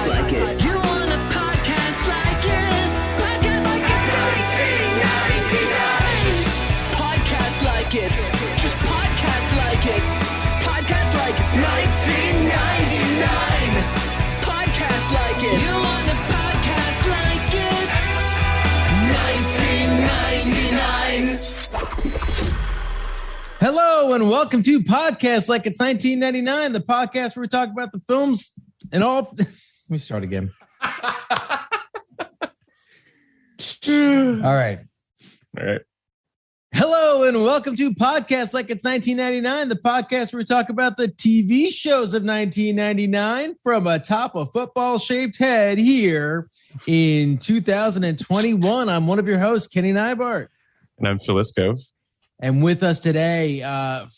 like it. You want a podcast like it? Podcast like it's 1999. Podcast like it. Just podcast like it. Podcast like it's 1999. Podcast like it. You want a podcast like it's 1999. Hello and welcome to Podcast Like It's 1999, the podcast where we talk about the films and all. Let me start again. All right. Hello and welcome to Podcast Like It's 1999, the podcast where we talk about the TV shows of 1999 from atop a football-shaped head here in 2021. I'm one of your hosts, Kenny Neibart. And I'm Filisko. And with us today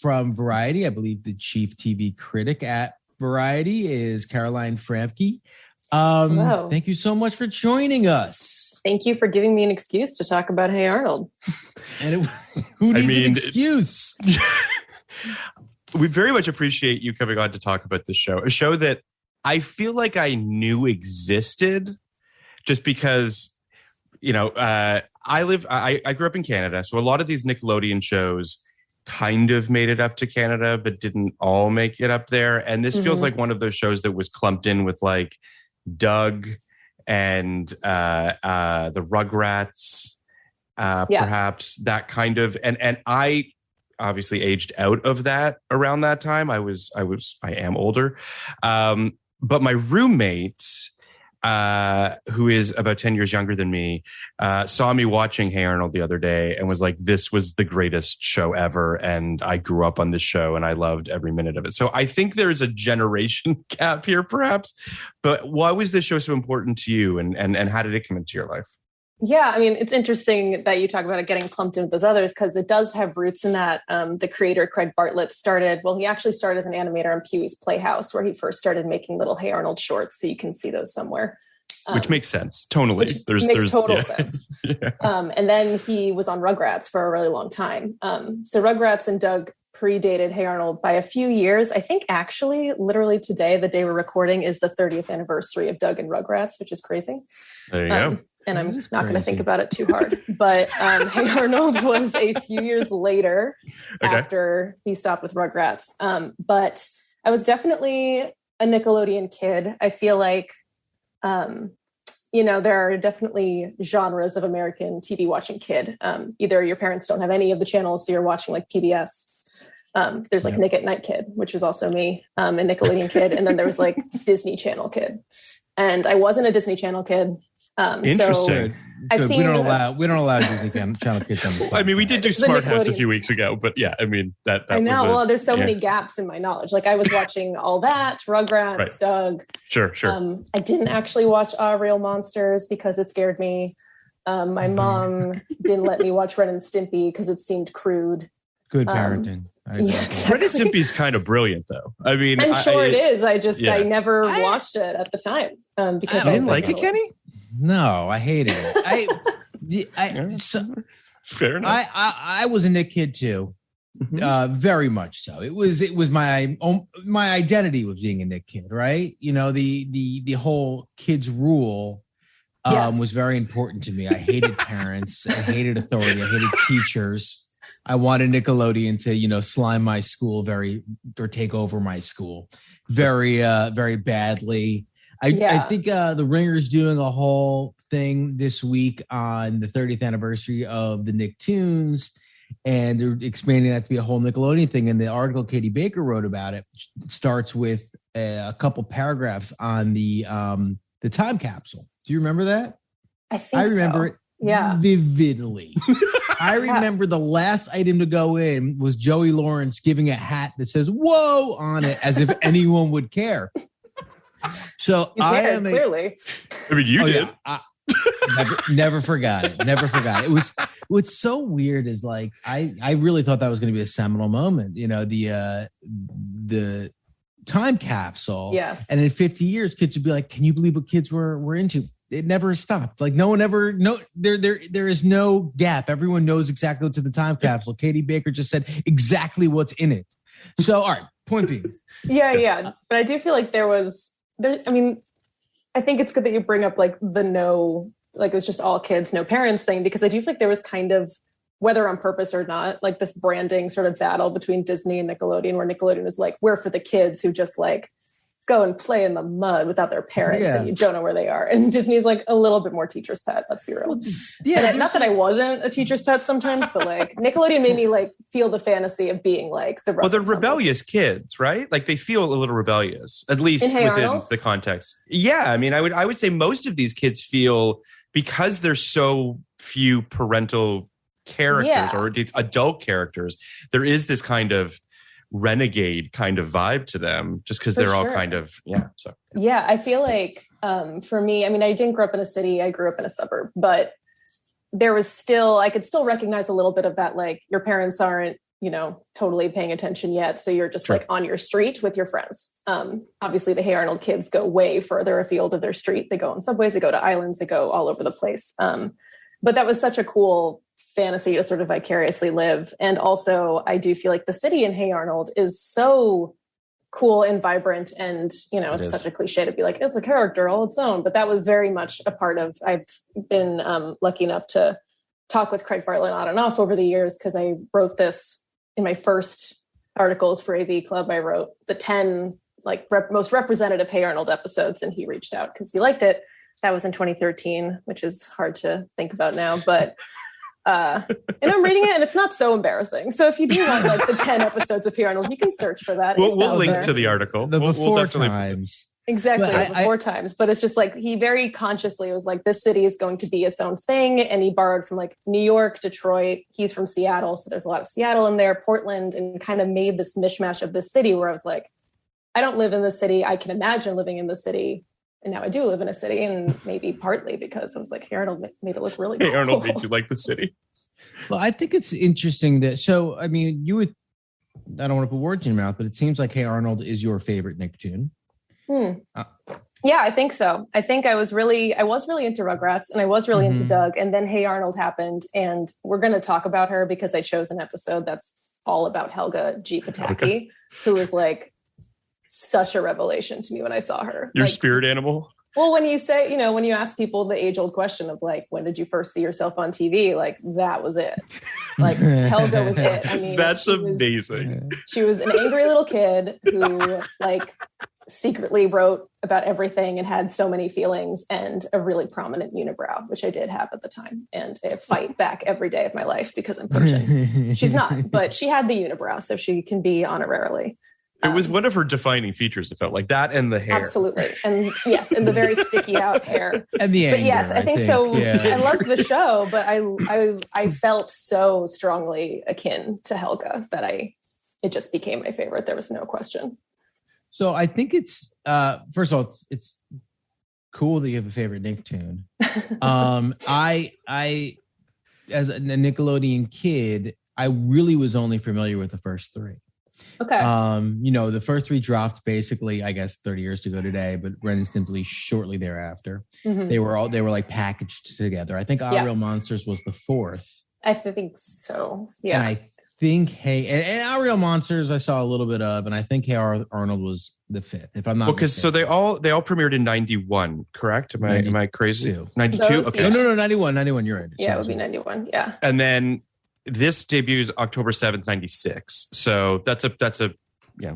from Variety, I believe the chief TV critic at Variety is Caroline Framke. Hello. Thank you so much for joining us. Thank you for giving me an excuse to talk about Hey Arnold. And who needs an excuse? We very much appreciate you coming on to talk about this show, a show that I feel like I knew existed just because, you know, I grew up in Canada, so a lot of these Nickelodeon shows kind of made it up to Canada, but didn't all make it up there. And this feels like one of those shows that was clumped in with like Doug and the Rugrats, perhaps that kind of. And I obviously aged out of that around that time. I am older, but my roommate, who is about 10 years younger than me, saw me watching Hey Arnold the other day and was like, this was the greatest show ever. And I grew up on this show and I loved every minute of it. So I think there's a generation gap here, perhaps. But why was this show so important to you and how did it come into your life? Yeah, I mean, it's interesting that you talk about it getting clumped in with those others because it does have roots in that the creator, Craig Bartlett, he actually started as an animator on Pee-wee's Playhouse where he first started making little Hey Arnold shorts. So you can see those somewhere. Which makes sense. Tonally. Makes total sense. Yeah. And then he was on Rugrats for a really long time. So Rugrats and Doug predated Hey Arnold by a few years. I think actually, literally today, the day we're recording, is the 30th anniversary of Doug and Rugrats, which is crazy. There you go. And I'm not going to think about it too hard. But Hey Arnold was a few years later after he stopped with Rugrats. But I was definitely a Nickelodeon kid. I feel like, there are definitely genres of American TV watching kid. Either your parents don't have any of the channels, so you're watching like PBS. There's like Nick at Night Kid, which was also me, a Nickelodeon kid. And then there was like Disney Channel kid. And I wasn't a Disney Channel kid. Interesting. So I've seen, we don't allow Disney Channel kids on the I mean, we did do Smart House a few weeks ago, but yeah, I mean that I know. was there's so many gaps in my knowledge. Like I was watching all that, Rugrats, Doug. Sure. I didn't actually watch Real Monsters because it scared me. My mom didn't let me watch Ren and Stimpy because it seemed crude. Good parenting. Exactly. Ren and Stimpy's kind of brilliant, though. I mean, I'm sure it is. I never watched it at the time because I didn't like it, Kenny. No, I hated it. Fair enough. I was a Nick kid too, very much so. It was my identity was being a Nick kid, right? You know, the whole kids rule was very important to me. I hated parents, I hated authority, I hated teachers. I wanted Nickelodeon to, slime my school or take over my school very badly. I think the Ringer's doing a whole thing this week on the 30th anniversary of the Nicktoons, and they're expanding that to be a whole Nickelodeon thing. And the article Katie Baker wrote about it starts with a couple paragraphs on the time capsule. Do you remember that? I remember it vividly. I remember the last item to go in was Joey Lawrence giving a hat that says "Whoa" on it, as if anyone would care. So clearly. I mean, you did. Yeah, never forgot it. Never forgot it. What's so weird is like I really thought that was going to be a seminal moment. The time capsule. Yes. And in 50 years, kids would be like, "Can you believe what kids were into?" It never stopped. Like no one ever. No, there is no gap. Everyone knows exactly what's in the time capsule. Katie Baker just said exactly what's in it. So, all right. Point being. Yeah. But I do feel like there. I mean, I think it's good that you bring up like the no, like it was just all kids, no parents thing, because I do think there was kind of, whether on purpose or not, like this branding sort of battle between Disney and Nickelodeon, where Nickelodeon is like, we're for the kids who just like go and play in the mud without their parents and you don't know where they are. And Disney's like a little bit more teacher's pet, let's be real. Yeah, not that I wasn't a teacher's pet sometimes, but like Nickelodeon made me like feel the fantasy of being like the they're rebellious kids, right? Like they feel a little rebellious, at least within Arnold? The context. Yeah, I mean, I would say most of these kids feel, because there's so few parental characters or it's adult characters, there is this kind of renegade kind of vibe to them, just because they're all kind of I feel like for me, I mean, I didn't grow up in a city, I grew up in a suburb, but there was still, I could still recognize a little bit of that, like your parents aren't, you know, totally paying attention yet, so you're just like on your street with your friends. Obviously the Hey Arnold kids go way further afield of their street. They go on subways, they go to islands, they go all over the place. But that was such a cool fantasy to sort of vicariously live. And also I do feel like the city in Hey Arnold is so cool and vibrant, and you know, it's such a cliche to be like, it's a character all its own, but that was very much a part of, I've been lucky enough to talk with Craig Bartlett on and off over the years, because I wrote this in my first articles for AV Club. I wrote the 10 like most representative Hey Arnold episodes, and he reached out because he liked it. That was in 2013, which is hard to think about now, but and I'm reading it and it's not so embarrassing. So if you do want like the 10 episodes of Hey Arnold, you can search for that. We'll link to the article. The before definitely times. Exactly, before times. But it's just like, he very consciously was like, this city is going to be its own thing. And he borrowed from like New York, Detroit. He's from Seattle, so there's a lot of Seattle in there, Portland, and kind of made this mishmash of this city where I was like, I don't live in the city. I can imagine living in the city. And now I do live in a city, and maybe partly because I was like, Hey Arnold made it look really cool. Hey Arnold made you like the city. Well, I think it's interesting that, so, I mean, you would, I don't want to put words in your mouth, but it seems like Hey Arnold is your favorite Nicktoon. Yeah, I think so. I think I was really into Rugrats, and I was really into Doug, and then Hey Arnold happened, and we're going to talk about her because I chose an episode that's all about Helga Pataki, who is like such a revelation to me when I saw her. Your like, spirit animal? Well, when you say, you know, when you ask people the age-old question of like, when did you first see yourself on TV? Like, that was it. Like, Helga was it. I mean, that's amazing. She was an angry little kid who like secretly wrote about everything and had so many feelings, and a really prominent unibrow, which I did have at the time, and I fight back every day of my life because I'm Persian. She's not, but she had the unibrow, so she can be honorarily. It was one of her defining features, it felt like, that and the hair. Absolutely. And yes, and the very sticky out hair. And the anger, but yes, I think so. Yeah. I loved the show, but I felt so strongly akin to Helga that it just became my favorite. There was no question. So I think it's, first of all, it's cool that you have a favorite Nicktoon. I, as a Nickelodeon kid, I really was only familiar with the first three. Okay. You know, the first three dropped basically, I guess, 30 years ago today, but Ren and Stimpy shortly thereafter. They were like packaged together. I think Our Real Monsters was the fourth. I think so. Yeah. And I think and Our Real Monsters I saw a little bit of, and I think Hey Arnold was the fifth, if I'm not because so they all premiered in 91, correct? Am I crazy? 92? Okay. No, 91. You're right. Yeah, it would be 91. Yeah. And then this debuts October 7th, 96. So that's a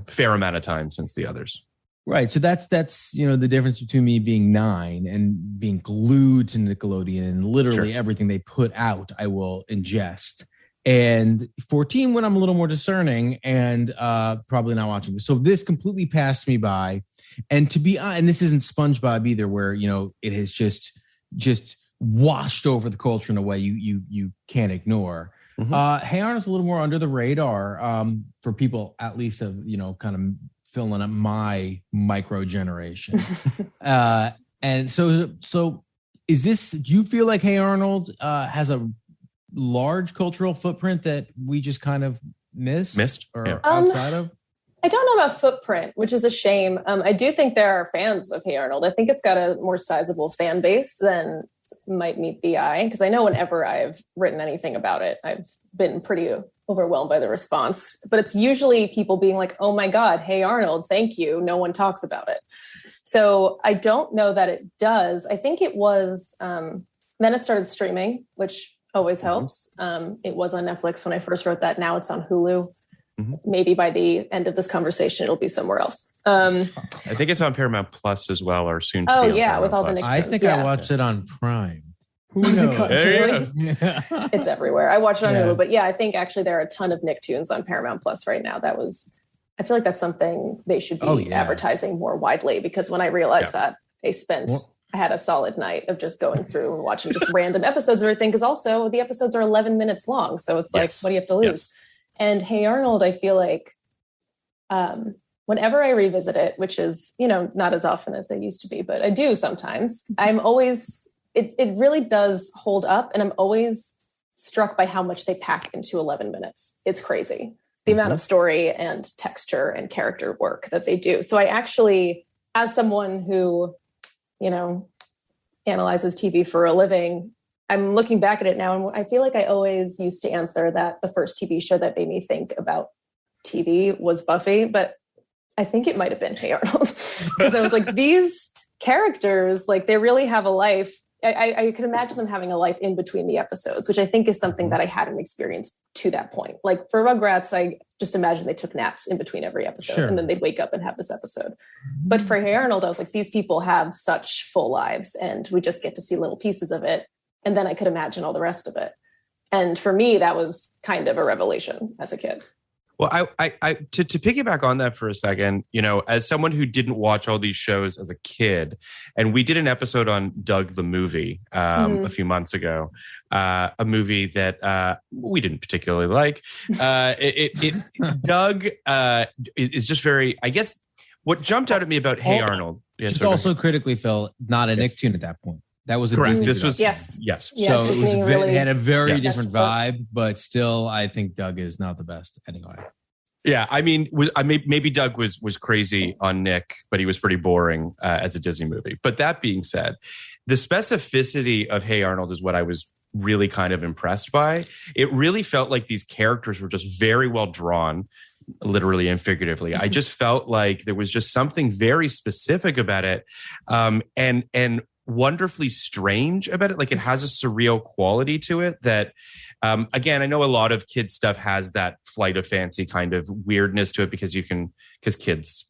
fair amount of time since the others. Right. So that's you know, the difference between me being 9 and being glued to Nickelodeon, and literally everything they put out I will ingest. And 14 when I'm a little more discerning and probably not watching this. So this completely passed me by. And to be and this isn't SpongeBob either, where, you know, it has just washed over the culture in a way you can't ignore. Hey Arnold's a little more under the radar for people, at least of, you know, kind of filling up my micro generation. And so is this, do you feel like Hey Arnold has a large cultural footprint that we just kind of missed or outside of? I don't know about footprint, which is a shame. I do think there are fans of Hey Arnold. I think it's got a more sizable fan base than might meet the eye, because I know whenever I've written anything about it, I've been pretty overwhelmed by the response. But it's usually people being like, oh my God, Hey Arnold, thank you. No one talks about it. So I don't know that it does. I think it was, then it started streaming, which always helps. It was on Netflix when I first wrote that. Now it's on Hulu. Maybe by the end of this conversation, it'll be somewhere else. I think it's on Paramount Plus as well, or soon to be on Paramount with all Plus. the Nicktoons. I think I watched it on Prime. Who knows? It's everywhere. I watched it on Hulu, but I think actually there are a ton of Nicktoons on Paramount Plus right now. I feel like that's something they should be advertising more widely, because when I realized that, I had a solid night of just going through and watching just random episodes of everything, because also the episodes are 11 minutes long. So it's like, what do you have to lose? Yes. And Hey Arnold, I feel like whenever I revisit it, which is, not as often as I used to be, but I do sometimes, I'm always... It really does hold up, and I'm always struck by how much they pack into 11 minutes. It's crazy, the amount of story and texture and character work that they do. So I actually, as someone who, analyzes TV for a living, I'm looking back at it now, and I feel like I always used to answer that the first TV show that made me think about TV was Buffy, but I think it might have been Hey Arnold, because I was like, these characters, like, they really have a life. I can imagine them having a life in between the episodes, which I think is something that I hadn't experienced to that point. Like for Rugrats, I just imagine they took naps in between every episode, and then they'd wake up and have this episode. But for Hey Arnold, I was like, these people have such full lives, and we just get to see little pieces of it. And then I could imagine all the rest of it. And for me, that was kind of a revelation as a kid. Well, to piggyback on that for a second, as someone who didn't watch all these shows as a kid, and we did an episode on Doug the movie a few months ago, a movie that we didn't particularly like. Doug is just very, I guess, what jumped out at me about Hey Arnold. Just also critically, Phil, not a Nicktoon at that point. That was a correct. Disney This production. was yes. So it had a very different vibe, but still, I think Doug is not the best anyway. Yeah, I mean, maybe Doug was crazy on Nick, but he was pretty boring as a Disney movie. But that being said, the specificity of Hey Arnold is what I was really kind of impressed by. It really felt like these characters were just very well drawn, literally and figuratively. I just felt like there was just something very specific about it, and wonderfully strange about it. Like, it has a surreal quality to it that, again, I know a lot of kids stuff has that flight of fancy kind of weirdness to it, because kids,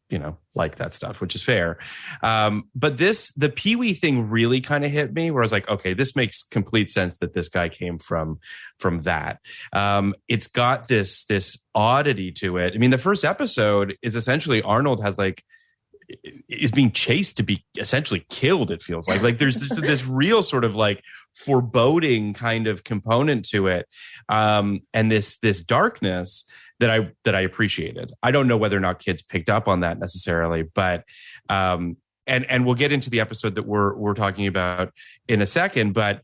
like that stuff, which is fair. But the Pee-wee thing really kind of hit me, where I was like, okay, this makes complete sense that this guy came from that. It's got this oddity to it. I mean, the first episode is essentially Arnold is being chased to be essentially killed. It feels like there's this real sort of like foreboding kind of component to it, and this darkness that I appreciated. I don't know whether or not kids picked up on that necessarily, but and we'll get into the episode that we're talking about in a second. But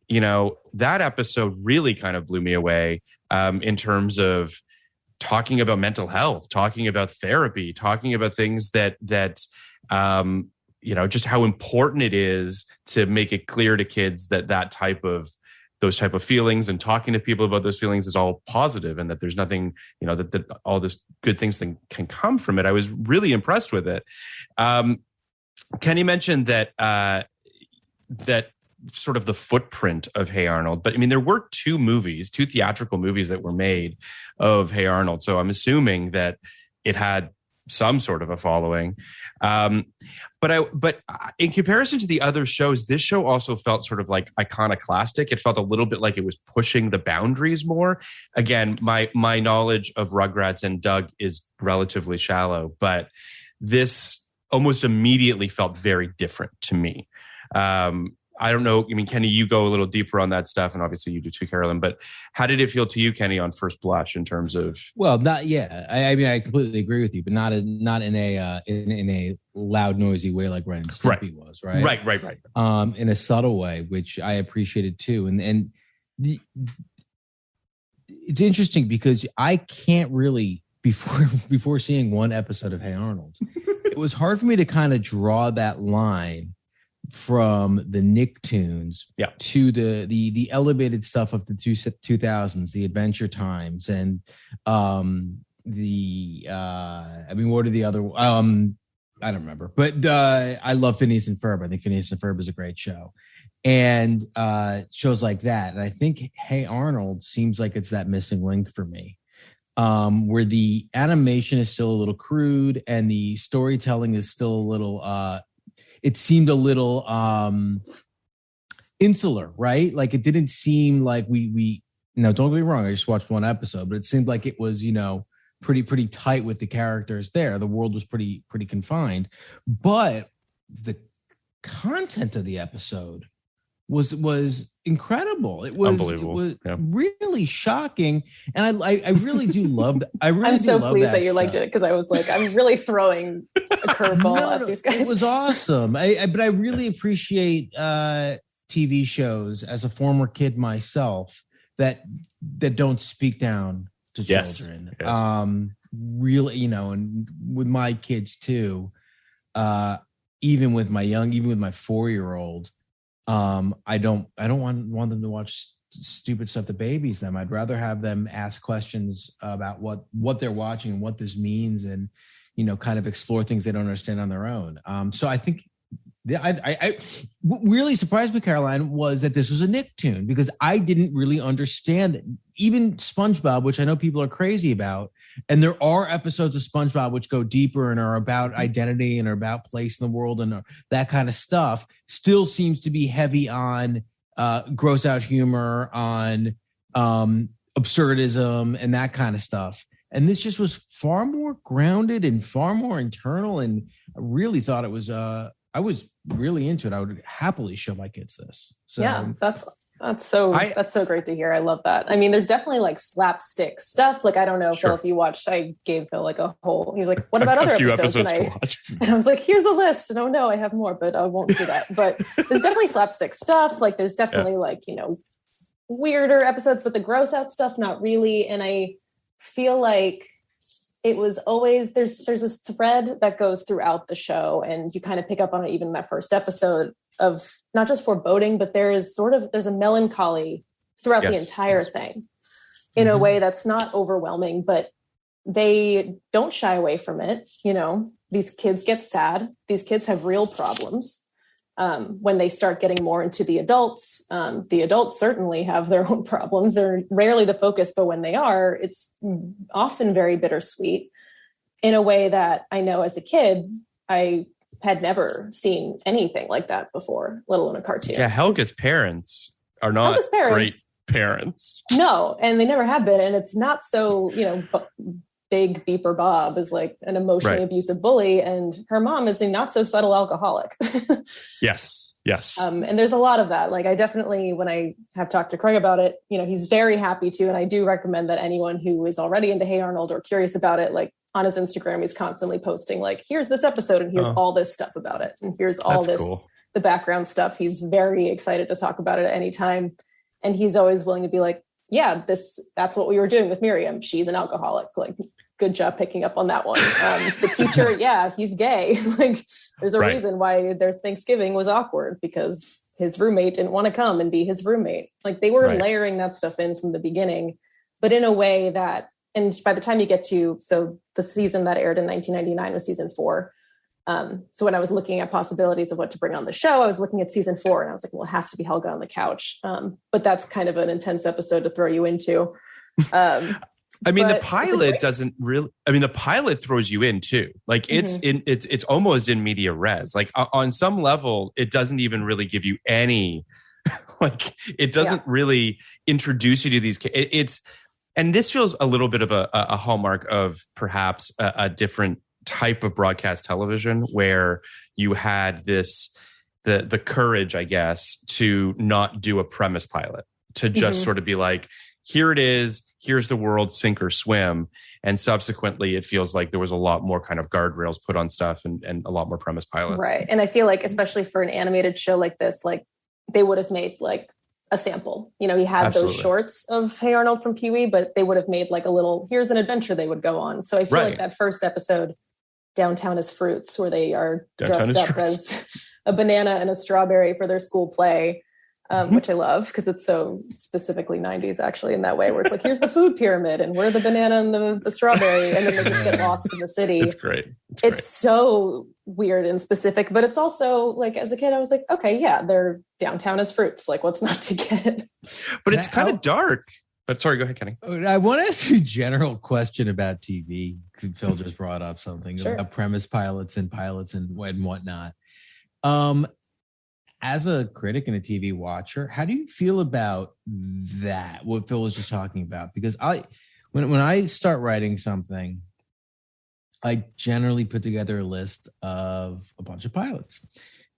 that episode really kind of blew me away in terms of talking about mental health, talking about therapy, talking about things that just how important it is to make it clear to kids that those type of feelings, and talking to people about those feelings is all positive, and that there's nothing, that all this good things can come from it. I was really impressed with it. Kenny mentioned that sort of the footprint of Hey Arnold, but I mean, there were two theatrical movies that were made of Hey Arnold. So I'm assuming that it had some sort of a following. But in comparison to the other shows, this show also felt sort of like iconoclastic. It felt a little bit like it was pushing the boundaries more. Again, my knowledge of Rugrats and Doug is relatively shallow, but this almost immediately felt very different to me. I don't know. I mean, Kenny, you go a little deeper on that stuff, and obviously you do too, Carolyn. But how did it feel to you, Kenny, on first blush in terms of? Well, I mean, I completely agree with you, but not in a loud, noisy way like Ren and Stimpy was, right? Right. In a subtle way, which I appreciated too, and it's interesting because I can't really before seeing one episode of Hey Arnold, it was hard for me to kind of draw that line from the Nicktoons to the elevated stuff of the 2000s, the Adventure Times, and what are the other I don't remember, but I love Phineas and Ferb. I think Phineas and Ferb is a great show, and shows like that. And I think Hey Arnold seems like it's that missing link for me, where the animation is still a little crude and the storytelling is still a little. It seemed a little insular, right? Like it didn't seem like we. No, don't get me wrong. I just watched one episode, but it seemed like it was, pretty tight with the characters there. The world was pretty confined, but the content of the episode was incredible. It was unbelievable. It was really shocking, and I really do love. I'm so pleased that you liked it, because I was like, I'm really throwing a curveball at these guys. It was awesome. But I really appreciate TV shows as a former kid myself that don't speak down to children. Yes. Really, and with my kids too, even with my 4-year-old, I don't want them to watch stupid stuff that babies them. I'd rather have them ask questions about what they're watching and what this means, and kind of explore things they don't understand on their own. So I think what really surprised me, Caroline, was that this was a Nicktoon, because I didn't really understand it. Even SpongeBob, which I know people are crazy about, and there are episodes of SpongeBob which go deeper and are about identity and are about place in the world and that kind of stuff, still seems to be heavy on gross out humor, on absurdism and that kind of stuff. And this just was far more grounded and far more internal, and I really thought it was I was really into it. I would happily show my kids this. So yeah, that's so great to hear. I love that. I mean, there's definitely like slapstick stuff. Like, I don't know, sure. Phil, if you watched, I gave Phil like a whole, he was like, what about other episodes? To watch. And I was like, here's a list. And oh no, I have more, but I won't do that. But there's definitely slapstick stuff. Like there's definitely weirder episodes, but the gross out stuff, not really. And I feel like it was always, there's this thread that goes throughout the show, and you kind of pick up on it even in that first episode, of not just foreboding, but there's a melancholy throughout the entire thing in a way that's not overwhelming, but they don't shy away from it. These kids get sad. These kids have real problems. When they start getting more into the adults certainly have their own problems. They're rarely the focus, but when they are, it's often very bittersweet in a way that I know as a kid, I had never seen anything like that before, let alone a cartoon. Yeah, Helga's parents are not great parents. No, and they never have been. And it's not so, Big Beeper Bob is like an emotionally abusive bully, and her mom is a not so subtle alcoholic. Yes. And there's a lot of that. Like, I definitely, when I have talked to Craig about it, he's very happy to, and I do recommend that anyone who is already into Hey Arnold or curious about it, like on his Instagram, he's constantly posting like, here's this episode and here's all this stuff about it. And here's all this, cool. The background stuff. He's very excited to talk about it at any time. And he's always willing to be like, yeah, that's what we were doing with Miriam. She's an alcoholic. Like, good job picking up on that one. The teacher, yeah, he's gay. Like, there's a reason why their Thanksgiving was awkward, because his roommate didn't want to come and be his roommate. Like, they were layering that stuff in from the beginning, but in a way that, and by the time you get to, so the season that aired in 1999 was season 4. So when I was looking at possibilities of what to bring on the show, I was looking at season 4 and I was like, well, it has to be Helga on the couch. But that's kind of an intense episode to throw you into. The pilot doesn't really, the pilot throws you in too. Like it's almost in media res. Like on some level, it doesn't even really give you any, like it doesn't really introduce you to these. And this feels a little bit of a hallmark of perhaps a different type of broadcast television, where you had the courage, I guess, to not do a premise pilot, to just sort of be like, here it is, here's the world, sink or swim. And subsequently, it feels like there was a lot more kind of guardrails put on stuff and a lot more premise pilots. Right. And I feel like, especially for an animated show like this, like they would have made like a sample. He had those shorts of Hey Arnold from Pee-wee, but they would have made like a little, here's an adventure they would go on. So I feel like that first episode, Downtown is Fruits, where they are dressed up as a banana and a strawberry for their school play, which I love because it's so specifically 90s actually in that way, where it's like, here's the food pyramid and we're the banana and the strawberry, and then they just get lost in the city. It's great. It's so weird and specific, but it's also like, as a kid, I was like, okay, yeah, they're downtown as fruits. Like, what's not to get? But it's kind of dark. But sorry, go ahead, Kenny. I want to ask you a general question about TV. Phil just brought up something about premise pilots and whatnot. As a critic and a TV watcher, how do you feel about that? What Phil was just talking about? Because when I start writing something, I generally put together a list of a bunch of pilots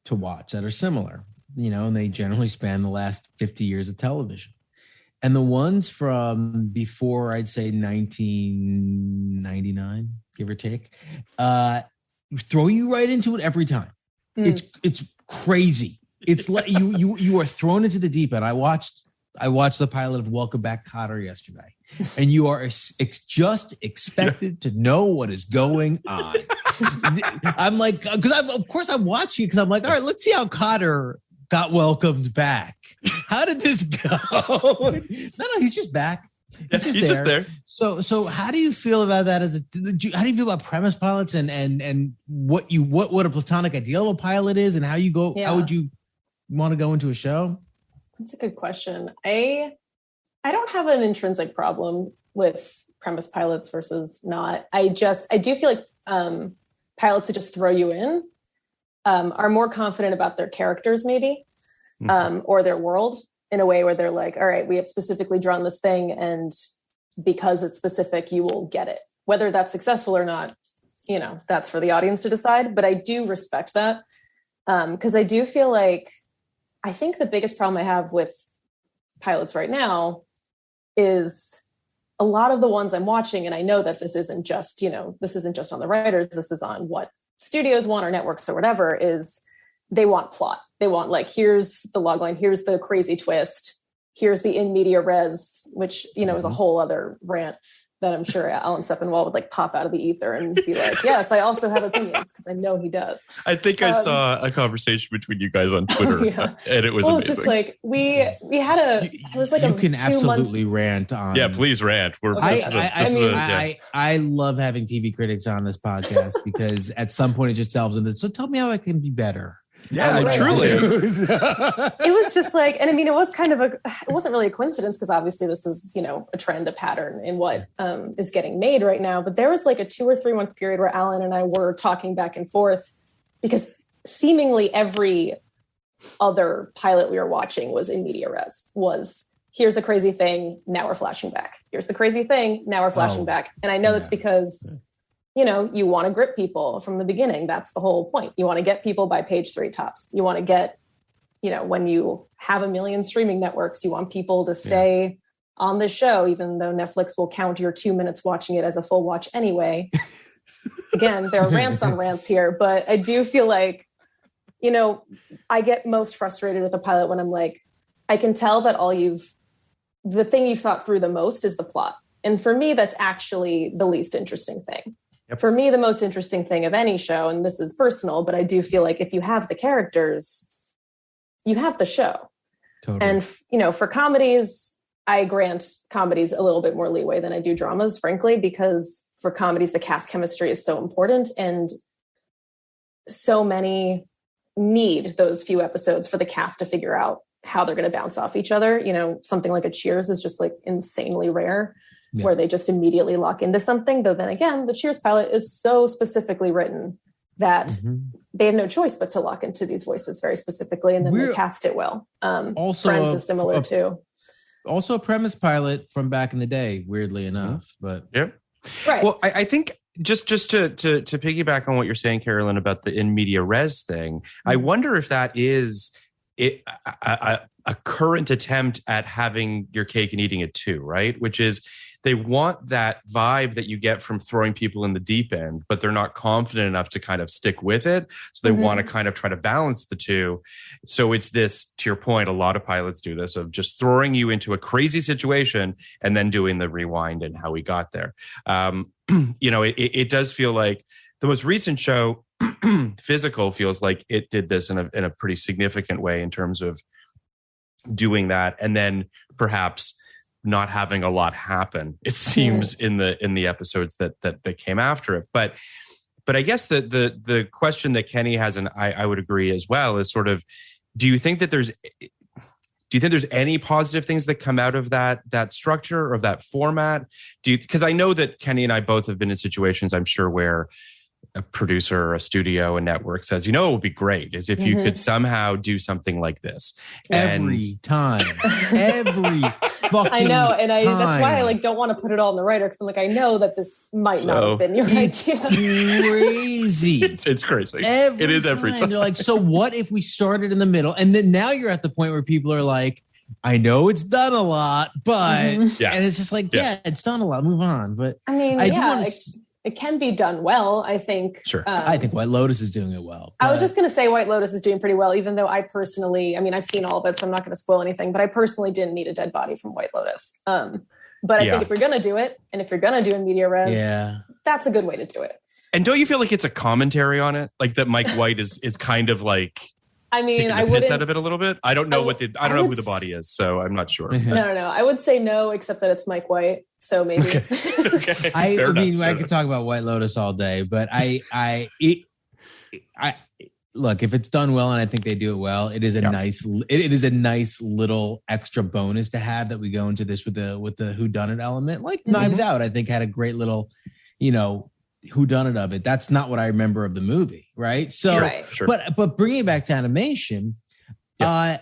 to watch that are similar, and they generally span the last 50 years of television. And the ones from before, I'd say 1999, give or take, throw you right into it every time. It's crazy. It's like you are thrown into the deep end. I watched the pilot of Welcome Back, Kotter yesterday, and you are just expected to know what is going on. I'm like, of course I'm watching because I'm like, all right, let's see how Kotter got welcomed back. How did this go? No, he's just back. He's just there. So how do you feel about that? How do you feel about premise pilots and what a platonic ideal of a pilot is, and how you go? Yeah. How would you want to go into a show? That's a good question. I don't have an intrinsic problem with premise pilots versus not. I do feel like pilots that just throw you in are more confident about their characters, maybe, or their world, in a way where they're like, all right, we have specifically drawn this thing, and because it's specific, you will get it. Whether that's successful or not, that's for the audience to decide. But I do respect that, because I do feel like, I think the biggest problem I have with pilots right now is a lot of the ones I'm watching, and I know that this isn't just on the writers, this is on what studios want or networks or whatever, is they want plot. They want, like, here's the logline, here's the crazy twist, here's the in media res, which, is a whole other rant that I'm sure Alan Sepinwall would like pop out of the ether and be like, yes, I also have opinions, because I know he does. I think I saw a conversation between you guys on Twitter, and it was amazing. Just like we had it was like you can absolutely rant on. Yeah, please rant. I love having TV critics on this podcast because at some point it just delves into. So tell me how I can be better. Yeah, truly. It was just like, and I mean, it was kind of it wasn't really a coincidence, because obviously this is, a trend, a pattern in what is getting made right now. But there was like a 2 or 3 month period where Alan and I were talking back and forth, because seemingly every other pilot we were watching was in media res, was here's a crazy thing, now we're flashing back. Here's the crazy thing, now we're flashing back. And I know that's because you want to grip people from the beginning. That's the whole point. You want to get people by page 3 tops. You want to get, when you have a million streaming networks, you want people to stay on the show, even though Netflix will count your 2 minutes watching it as a full watch anyway. Again, there are rants on rants here, but I do feel like, I get most frustrated with a pilot when I'm like, I can tell that the thing you've thought through the most is the plot. And for me, that's actually the least interesting thing. Yep. For me, the most interesting thing of any show, and this is personal, but I do feel like if you have the characters, you have the show. Totally. And, for comedies, I grant comedies a little bit more leeway than I do dramas, frankly, because for comedies, the cast chemistry is so important, and so many need those few episodes for the cast to figure out how they're going to bounce off each other. Something like a Cheers is just like insanely rare. Yeah. Where they just immediately lock into something. Though then again, the Cheers pilot is so specifically written that they have no choice but to lock into these voices very specifically, and then they cast it well. Also, Friends is similar too. Also a premise pilot from back in the day, weirdly enough. But right. Well, I think just to piggyback on what you're saying, Carolyn, about the in media res thing, I wonder if that is a current attempt at having your cake and eating it too, right? Which is, they want that vibe that you get from throwing people in the deep end, but they're not confident enough to kind of stick with it. So they want to kind of try to balance the two. So it's this, to your point, a lot of pilots do this, of just throwing you into a crazy situation and then doing the rewind and how we got there. It does feel like the most recent show, Physical, feels like it did this in a pretty significant way in terms of doing that. And then perhaps not having a lot happen, it seems, in the episodes that came after it. But But I guess the question that Kenny has, and I would agree as well, is sort of, do you think there's any positive things that come out of that structure or that format? Because I know that Kenny and I both have been in situations, I'm sure, where a producer or a studio, a network says, it would be great is if you could somehow do something like this. Every time. Every fucking I know. And time. That's why I don't want to put it all on the writer, because I'm like, I know that this might not have been your idea. Crazy. It's crazy. Every time. They're like, so what if we started in the middle? And then now you're at the point where people are like, I know it's done a lot, but and it's just like, it's done a lot. Move on. But I mean, it can be done well, I think. Sure. I think White Lotus is doing it well. I was just going to say White Lotus is doing pretty well, even though I personally, I've seen all of it, so I'm not going to spoil anything, but I personally didn't need a dead body from White Lotus. But I think if you're going to do it, and if you're going to do in media res, that's a good way to do it. And don't you feel like it's a commentary on it? Like that Mike White is kind of like... I wouldn't out of it a little bit. I don't know who the body is, so I'm not sure. No. I would say no, except that it's Mike White. So maybe. Okay. I could talk about White Lotus all day, but I look, if it's done well, and I think they do it well, it is a nice little extra bonus to have that we go into this with the whodunit element. Like Knives Out, I think had a great little, whodunit of it. That's not what I remember of the movie, right? So, sure. But bringing it back to animation, I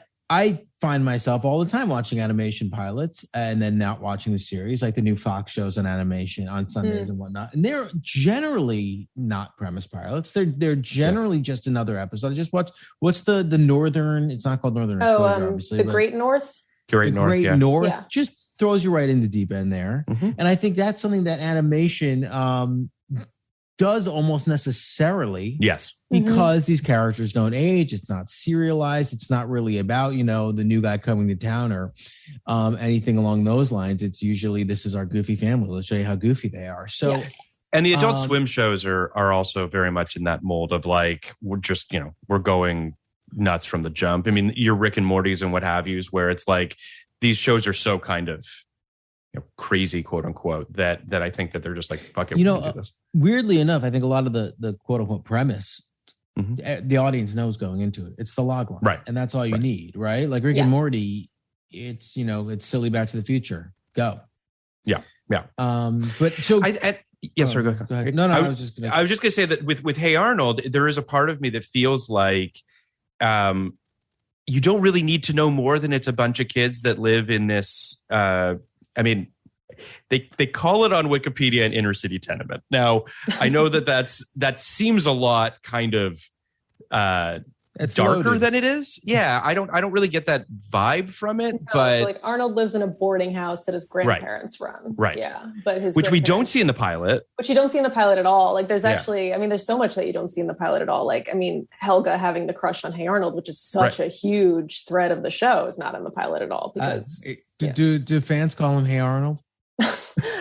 find myself all the time watching animation pilots and then not watching the series, like the new Fox shows on animation on Sundays and whatnot. And they're generally not premise pilots. They're generally just another episode. I just watched, what's the Northern, it's not called Northern Exposure, obviously. The Great North? Great North just throws you right in the deep end there. And I think that's something that animation does almost necessarily. Yes. Because these characters don't age. It's not serialized. It's not really about, the new guy coming to town or anything along those lines. It's usually, this is our goofy family. Let's show you how goofy they are. So, and the Adult Swim shows are also very much in that mold of like, we're just, we're going nuts from the jump. I mean, your Rick and Morty's and what have yous, where it's like, these shows are so kind of crazy, quote unquote, that I think that they're just like, fuck it, we can do this. Weirdly enough, I think a lot of the quote unquote premise, the audience knows going into it. It's the log line, right? And that's all you need, right? Like Rick and Morty, it's it's silly Back to the Future. Go, yeah. But so yes, sir. Go ahead. No, I was just gonna say that with Hey Arnold, there is a part of me that feels like, you don't really need to know more than it's a bunch of kids that live in this. I mean, they call it on Wikipedia an inner city tenement. Now, I know that seems a lot kind of it's darker loaded. than it is. Yeah, I don't really get that vibe from it. But so like Arnold lives in a boarding house that his grandparents run. Right. Yeah, but which we don't see in the pilot. Which you don't see in the pilot at all. Like there's actually, there's so much that you don't see in the pilot at all. Like, Helga having the crush on Hey Arnold, which is such a huge thread of the show, is not in the pilot at all. Because do fans call him Hey Arnold?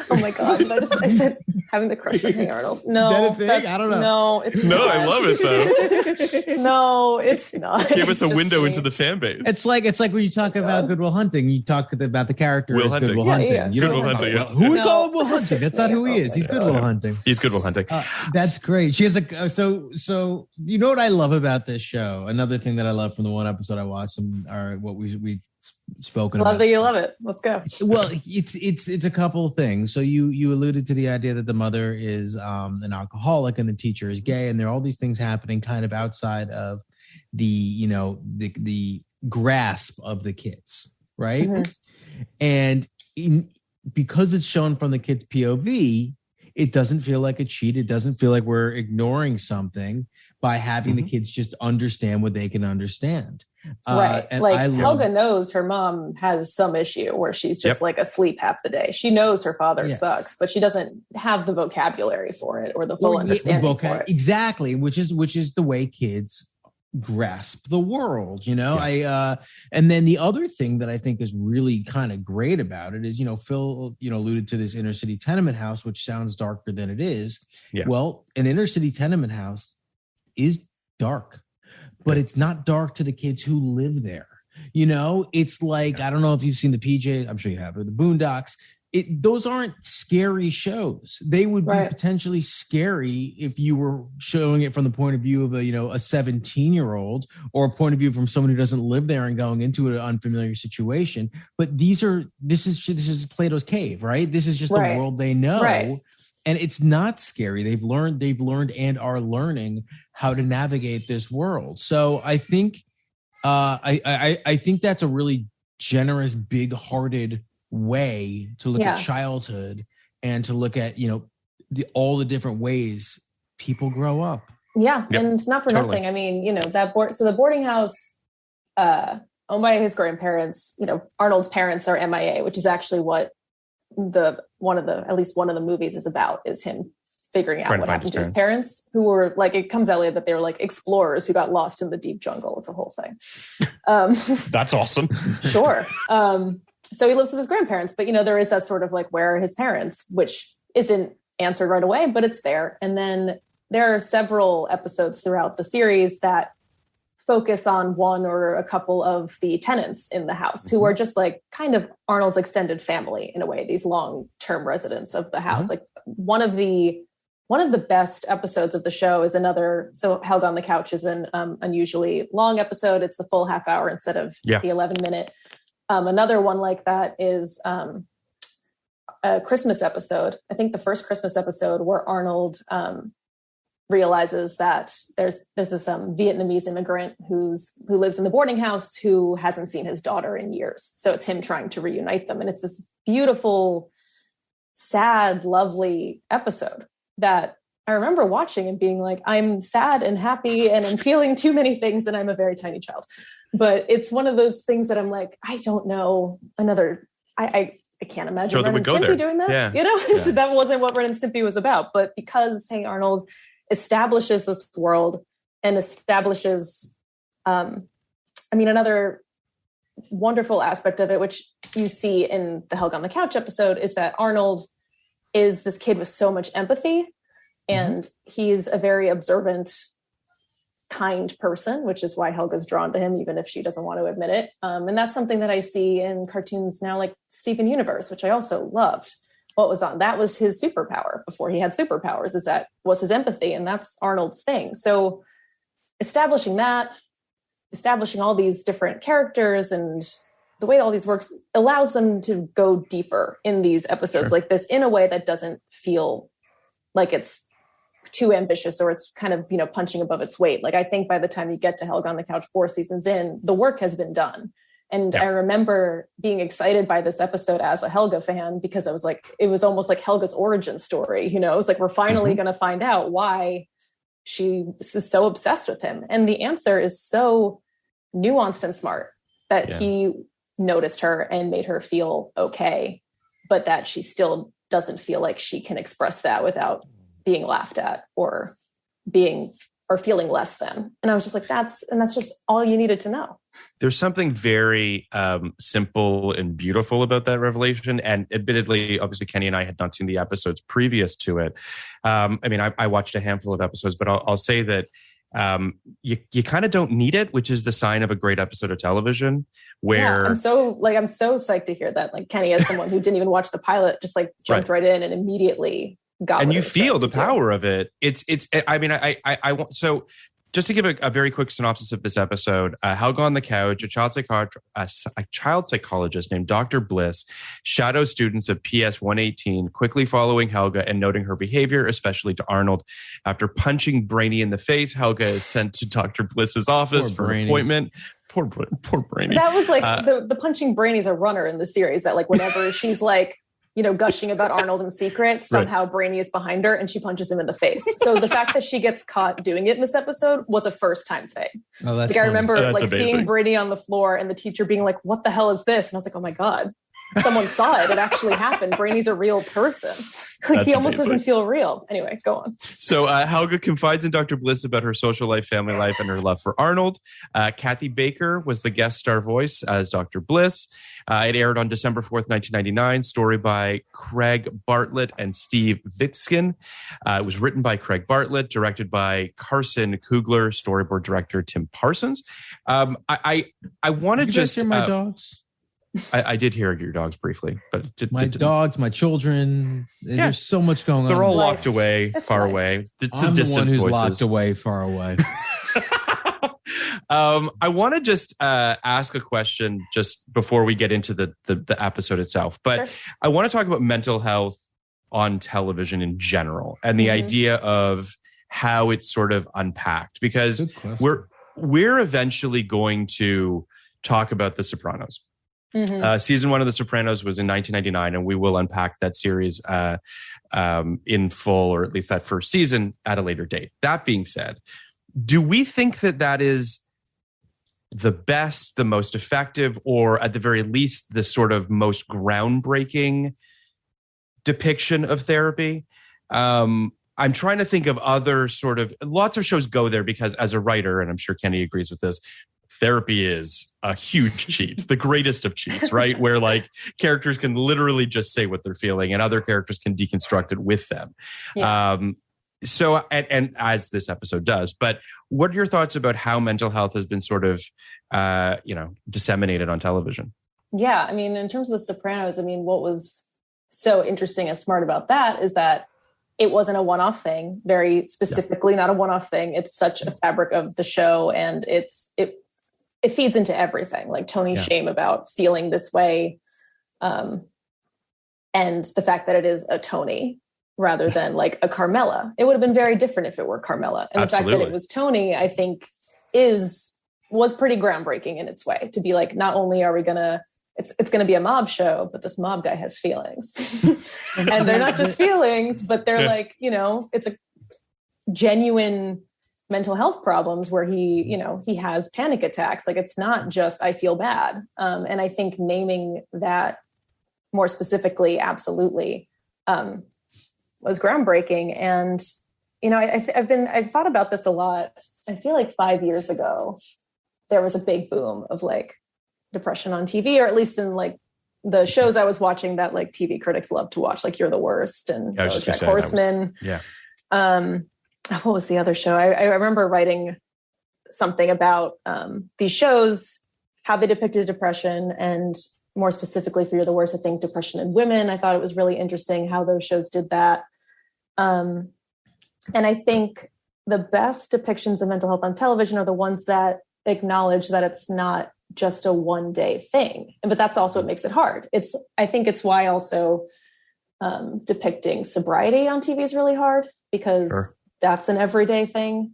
Oh my God. I said having the crush on Hey Arnold. No. Is that a thing? I don't know. No, it's not. No, I love it though. No, it's not. Give us a window into the fan base. It's like when you talk about Good Will Hunting, you talk about the character Will as Hunting. Good Will Hunting. Yeah. You Good don't Will Hunting, yeah. Who would call him Will Hunting? That's not who he is. He's Good Will Hunting. He's Good Will Hunting. That's great. She has so you know what I love about this show? Another thing that I love from the one episode I watched or what we've spoken about. Love that you love it. Let's go. Well, it's a couple of things. So you alluded to the idea that the mother is an alcoholic and the teacher is gay, and there are all these things happening kind of outside of the the grasp of the kids, right? And because it's shown from the kids' POV, it doesn't feel like a cheat. It doesn't feel like we're ignoring something by having the kids just understand what they can understand. Right. Helga knows her mom has some issue where she's just like asleep half the day. She knows her father sucks, but she doesn't have the vocabulary for it or the full understanding for it. Exactly, which is the way kids grasp the world, and then the other thing that I think is really kind of great about it is, Phil, alluded to this inner city tenement house, which sounds darker than it is. Yeah. Well, an inner city tenement house is dark, but it's not dark to the kids who live there. It's like, I don't know if you've seen the PJ, I'm sure you have, or the Boondocks. those aren't scary shows. They would be potentially scary if you were showing it from the point of view of a 17-year-old, or a point of view from someone who doesn't live there and going into an unfamiliar situation. But this is Plato's cave, right? This is just the world they know. Right. And it's not scary. They've learned and are learning how to navigate this world. So I think I think that's a really generous, big-hearted way to look at childhood and to look at all the different ways people grow up. And not for nothing, I mean, the boarding house owned by his grandparents, Arnold's parents are MIA, which is actually what at least one of the movies is about, is him figuring out what happened to his parents, who were like, it comes out later that they were like explorers who got lost in the deep jungle. It's a whole thing. That's awesome. Sure. So he lives with his grandparents, but there is that sort of like, where are his parents, which isn't answered right away, but it's there. And then there are several episodes throughout the series that focus on one or a couple of the tenants in the house, who are just like kind of Arnold's extended family in a way, these long-term residents of the house. Like one of the best episodes of the show is so Helga on the Couch is an unusually long episode. It's the full half hour instead of the 11-minute. Another one like that is a Christmas episode. I think the first Christmas episode where Arnold realizes that there's this Vietnamese immigrant who lives in the boarding house who hasn't seen his daughter in years. So it's him trying to reunite them. And it's this beautiful, sad, lovely episode that I remember watching and being like, I'm sad and happy and I'm feeling too many things, and I'm a very tiny child. But it's one of those things that I'm like, I don't know I can't imagine Ren and Stimpy doing that. Yeah. That wasn't what Ren and Stimpy was about. But because Hey Arnold establishes this world and establishes, another wonderful aspect of it, which you see in the Helga on the Couch episode, is that Arnold is this kid with so much empathy, and he's a very observant, kind person, which is why Helga's drawn to him, even if she doesn't want to admit it. And that's something that I see in cartoons now, like Steven Universe, which I also loved. That was his superpower before he had superpowers, was his empathy. And that's Arnold's thing. So establishing all these different characters and the way all these works allows them to go deeper in these episodes like this, in a way that doesn't feel like it's too ambitious or it's kind of, punching above its weight. Like, I think by the time you get to Helga on the Couch 4 seasons in, the work has been done. And I remember being excited by this episode as a Helga fan, because I was like, it was almost like Helga's origin story. It was like, we're finally going to find out why she is so obsessed with him. And the answer is so nuanced and smart, that he noticed her and made her feel okay, but that she still doesn't feel like she can express that without being laughed at or feeling less than. And I was just like, that's just all you needed to know. There's something very simple and beautiful about that revelation. And admittedly, obviously, Kenny and I had not seen the episodes previous to it. I watched a handful of episodes, but I'll say that you kind of don't need it, which is the sign of a great episode of television. Where I'm so psyched to hear that. Like, Kenny, as someone who didn't even watch the pilot, just like jumped right in and immediately got. And you feel the power of it. I want so. Just to give a very quick synopsis of this episode, Helga on the Couch, a child psychologist named Dr. Bliss, shadows students of PS 118, quickly following Helga and noting her behavior, especially to Arnold. After punching Brainy in the face, Helga is sent to Dr. Bliss's office for an appointment. Poor Brainy. That was like the punching Brainy's a runner in the series, that like whenever she's like, gushing about Arnold in secret, somehow Brainy is behind her and she punches him in the face. So the fact that she gets caught doing it in this episode was a first time thing. Oh, that's like, I remember seeing Brainy on the floor and the teacher being like, what the hell is this? And I was like, oh my God, someone saw it. It actually happened. Brainy's a real person. Like, he almost doesn't feel real. Anyway, go on. So Helga confides in Dr. Bliss about her social life, family life, and her love for Arnold. Kathy Baker was the guest star voice as Dr. Bliss. It aired on December 4th, 1999. Story by Craig Bartlett and Steve Vitskin. It was written by Craig Bartlett, directed by Carson Kugler, storyboard director Tim Parsons. I want to just hear my dogs. I did hear your dogs briefly, but my dogs, my children. There's so much going on. They're all locked away, far away. I'm the one who's locked away, far away. I want to just ask a question just before we get into the episode itself, but I want to talk about mental health on television in general and the idea of how it's sort of unpacked, because we're eventually going to talk about The Sopranos. Season 1 of The Sopranos was in 1999, and we will unpack that series in full, or at least that first season, at a later date. That being said, do we think that is the best, the most effective, or at the very least, the sort of most groundbreaking depiction of therapy? I'm trying to think of other sort of, lots of shows go there because as a writer, and I'm sure Kenny agrees with this, therapy is a huge cheat, the greatest of cheats, right? Where like characters can literally just say what they're feeling and other characters can deconstruct it with them. Yeah. So, and as this episode does, but what are your thoughts about how mental health has been sort of, disseminated on television? Yeah. I mean, in terms of The Sopranos, I mean, what was so interesting and smart about that is that it wasn't a one-off thing, very specifically not a one-off thing. It's such a fabric of the show, and it feeds into everything, like Tony's shame about feeling this way. And the fact that it is a Tony rather than like a Carmela. It would have been very different if it were Carmela. And the fact that it was Tony, I think was pretty groundbreaking in its way, to be like, not only are we it's going to be a mob show, but this mob guy has feelings. And they're not just feelings, but they're like, it's a genuine mental health problems where he has panic attacks. Like, it's not just, I feel bad. And I think naming that more specifically, absolutely, was groundbreaking. And, I've thought about this a lot. I feel like 5 years ago, there was a big boom of like depression on TV, or at least in like the shows I was watching that like TV critics love to watch, like You're the Worst and Jack Horseman. What was the other show? I remember writing something about these shows, how they depicted depression, and more specifically for You're the Worst, I think depression in women. I thought it was really interesting how those shows did that. And I think the best depictions of mental health on television are the ones that acknowledge that it's not just a one-day thing. But that's also what makes it hard. I think it's why also depicting sobriety on TV is really hard, because that's an everyday thing.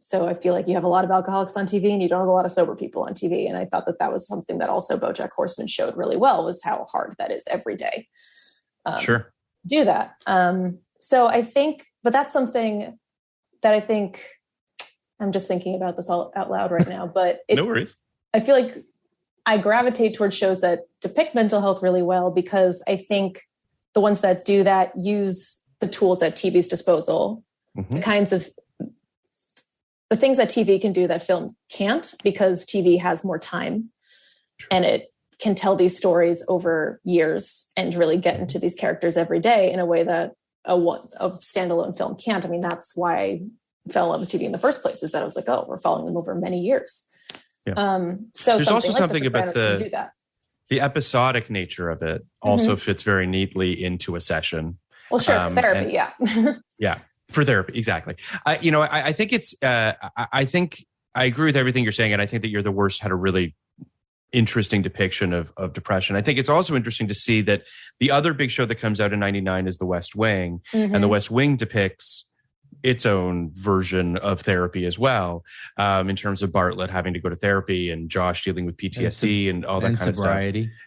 So I feel like you have a lot of alcoholics on TV and you don't have a lot of sober people on TV. And I thought that was something that also BoJack Horseman showed really well, was how hard that is every day. Do that. So I think, but that's something that I think, I'm just thinking about this all out loud right now, but no worries. I feel like I gravitate towards shows that depict mental health really well, because I think the ones that do that use the tools at TV's disposal, the things that TV can do that film can't, because TV has more time and it can tell these stories over years and really get into these characters every day in a way that a standalone film can't. I mean, that's why I fell in love with TV in the first place, is that I was like, oh, we're following them over many years. Yeah. So there's also something about the episodic nature of it also fits very neatly into a session. Well, sure, for therapy, yeah, for therapy, exactly. I think it's. I think I agree with everything you're saying, and I think that You're the Worst had a really interesting depiction of depression. I think it's also interesting to see that the other big show that comes out in '99 is The West Wing, and The West Wing depicts its own version of therapy as well, in terms of Bartlett having to go to therapy and Josh dealing with PTSD and all that kind of stuff,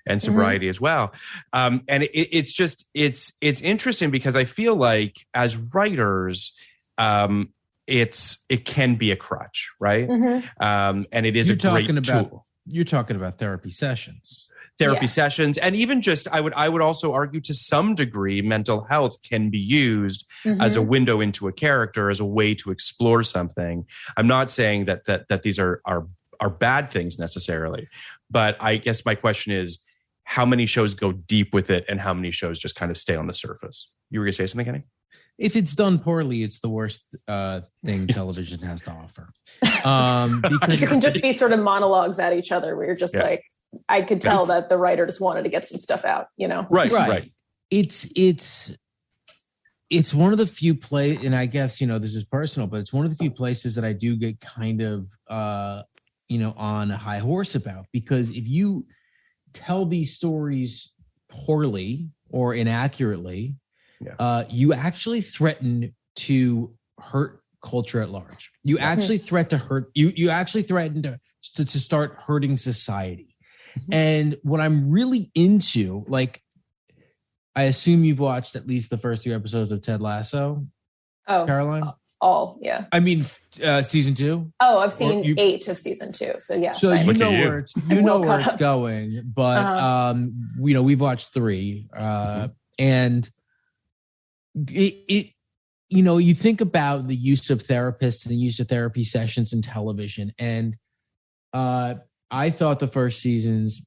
and sobriety as well. And it's interesting because I feel like as writers, it can be a crutch, right? And it is a great tool. You're talking about therapy sessions. Sessions, and even just I would also argue to some degree mental health can be used as a window into a character, as a way to explore something. I'm not saying that these are bad things necessarily, but I guess my question is, how many shows go deep with it and how many shows just kind of stay on the surface? You were going to say something, Kenny? If it's done poorly, it's the worst thing television has to offer. Because it can just be sort of monologues at each other where you're just like, I could tell that the writer just wanted to get some stuff out, Right. It's one of the few places, and I guess, this is personal, but it's one of the few places that I do get kind of, on a high horse about, because if you tell these stories poorly or inaccurately, you actually threaten to hurt culture at large. You actually threaten to hurt, you actually threaten to start hurting society. And what I'm really into, like, I assume you've watched at least the first 3 episodes of Ted Lasso. Oh, Caroline? All, yeah. I mean, season 2. Oh, I've seen 8 of season 2. So yes. So you know where it's going, but we've watched 3, and it you think about the use of therapists and the use of therapy sessions in television, and I thought the first season's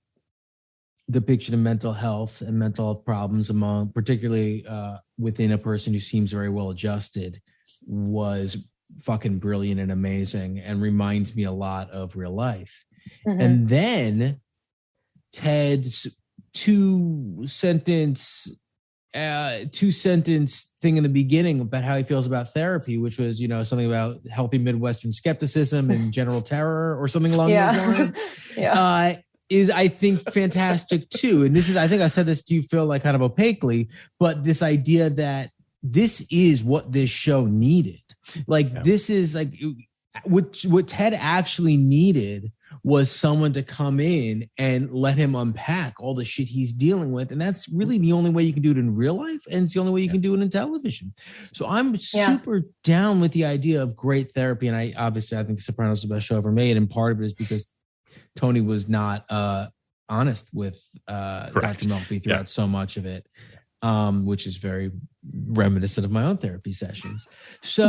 depiction of mental health and mental health problems among, particularly within a person who seems very well adjusted, was fucking brilliant and amazing, and reminds me a lot of real life. And then Ted's two sentence thing in the beginning about how he feels about therapy, which was, something about healthy Midwestern skepticism and general terror or something along those lines. Is, I think, fantastic too. And this is, I think I said this to you, Phil, like kind of opaquely, but this idea that this is what this show needed. Like, this is like what Ted actually needed was someone to come in and let him unpack all the shit he's dealing with. And that's really the only way you can do it in real life. And it's the only way you can do it in television. So I'm super down with the idea of great therapy. And I think Sopranos is the best show ever made. And part of it is because Tony was not honest with Dr. Melfi throughout so much of it, which is very reminiscent of my own therapy sessions. So,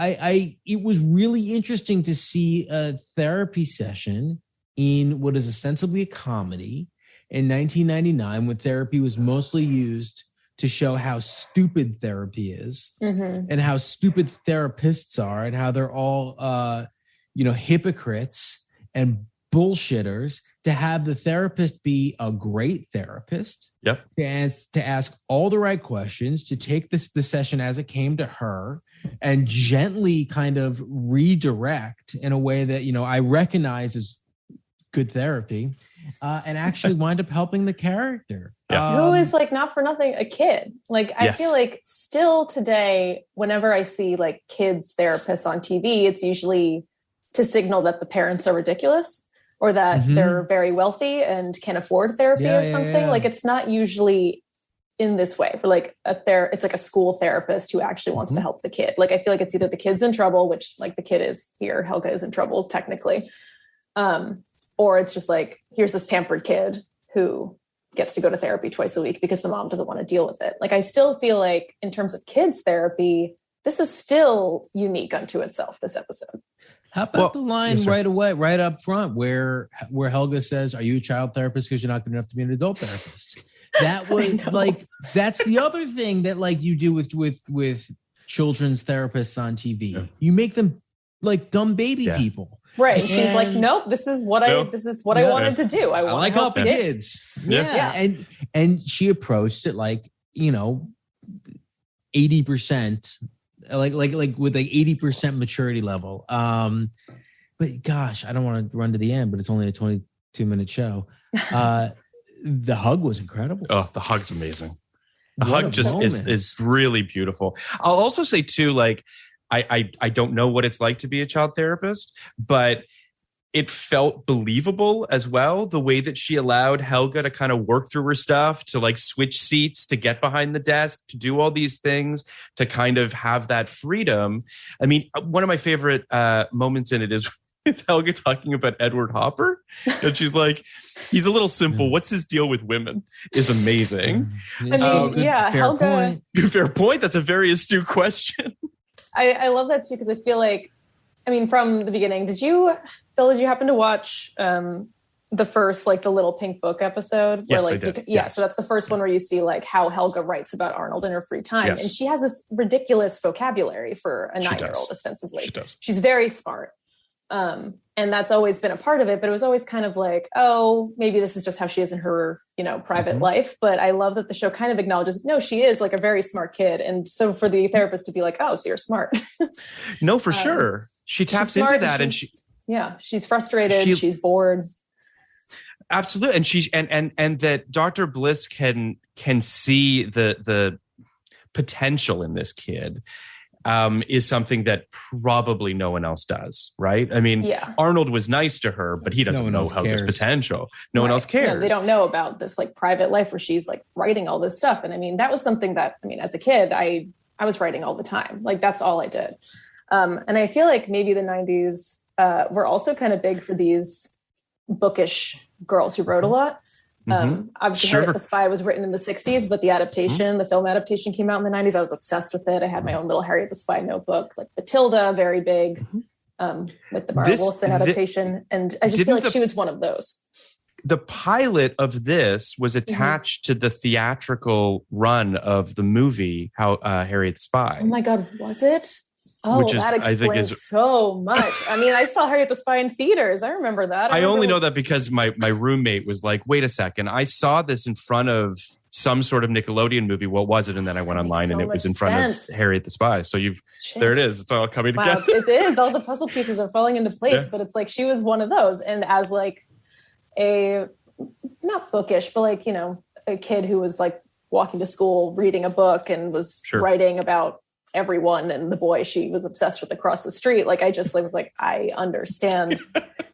it was really interesting to see a therapy session in what is ostensibly a comedy in 1999, when therapy was mostly used to show how stupid therapy is and how stupid therapists are, and how they're all, hypocrites and bullshitters, to have the therapist be a great therapist, to ask all the right questions, to take the session as it came to her and gently kind of redirect in a way that, I recognize as good therapy, and actually wind up helping the character. Who is, like, not for nothing, a kid. Like, I feel like still today, whenever I see like kids therapists on TV, it's usually to signal that the parents are ridiculous, or that they're very wealthy and can afford therapy or something. Like, it's not usually in this way. For like it's like a school therapist who actually wants to help the kid. Like, I feel like it's either the kid's in trouble, which, like, the kid is here, Helga is in trouble technically, or it's just like, here's this pampered kid who gets to go to therapy twice a week because the mom doesn't want to deal with it. Like, I still feel like in terms of kids therapy, this is still unique unto itself, this episode. How about the line right away, right up front, where Helga says, "Are you a child therapist because you're not good enough to be an adult therapist?" That was like, that's the other thing that, like, you do with children's therapists on TV. Yeah. You make them like dumb baby people. Right. And she's like, nope, this is what I wanted to do. I want like to help kids. Yeah. And she approached it like, 80%, like with like 80% maturity level. But gosh, I don't want to run to the end, but it's only a 22-minute show. The hug was incredible. Oh, the hug's amazing. The hug just is really beautiful. I'll also say too, like, I don't know what it's like to be a child therapist, but it felt believable as well, the way that she allowed Helga to kind of work through her stuff, to like switch seats, to get behind the desk, to do all these things, to kind of have that freedom. I mean, one of my favorite moments in it is Helga talking about Edward Hopper. And she's like, he's a little simple. What's his deal with women? Is amazing. Helga. Fair point. That's a very astute question. I love that too, because I feel like, from the beginning, did you happen to watch the first, like, the Little Pink Book episode? Yes, I did. So that's the first one where you see like how Helga writes about Arnold in her free time. Yes. And she has this ridiculous vocabulary for a 9-year-old, ostensibly. She does. She's very smart. And that's always been a part of it, but it was always kind of like, oh, maybe this is just how she is in her, private life. But I love that the show kind of acknowledges, no, she is like a very smart kid. And so for the therapist to be like, oh, so you're smart. No, for sure. She taps into that, and she's frustrated. She's bored. Absolutely. And that Dr. Bliss can see the potential in this kid. Is something that probably no one else does, right? I mean, Arnold was nice to her, but he doesn't know Helga's potential. No one else cares. No, they don't know about this like private life where she's like writing all this stuff. And I mean, that was something that, as a kid, I was writing all the time. Like that's all I did. And I feel like maybe the 90s were also kind of big for these bookish girls who wrote a lot. Obviously, Harriet the Spy was written in the 60s, but the adaptation, the film adaptation came out in the 90s. I was obsessed with it. I had my own little Harriet the Spy notebook, like Matilda, very big, with the Mara Wilson adaptation. And I just feel like she was one of those. The pilot of this was attached to the theatrical run of the movie, Harriet the Spy. Oh my God, was it? Oh, that explains so much. I mean, I saw Harriet the Spy in theaters. I remember that. I only know that because my roommate was like, wait a second, I saw this in front of some sort of Nickelodeon movie. What was it? And then I went online and it was in front of Harriet the Spy. So there it is. It's all coming together. It is. All the puzzle pieces are falling into place, but it's like she was one of those. And as like not bookish, but like, a kid who was like walking to school, reading a book and was writing about everyone and the boy she was obsessed with across the street. Like I was like, I understand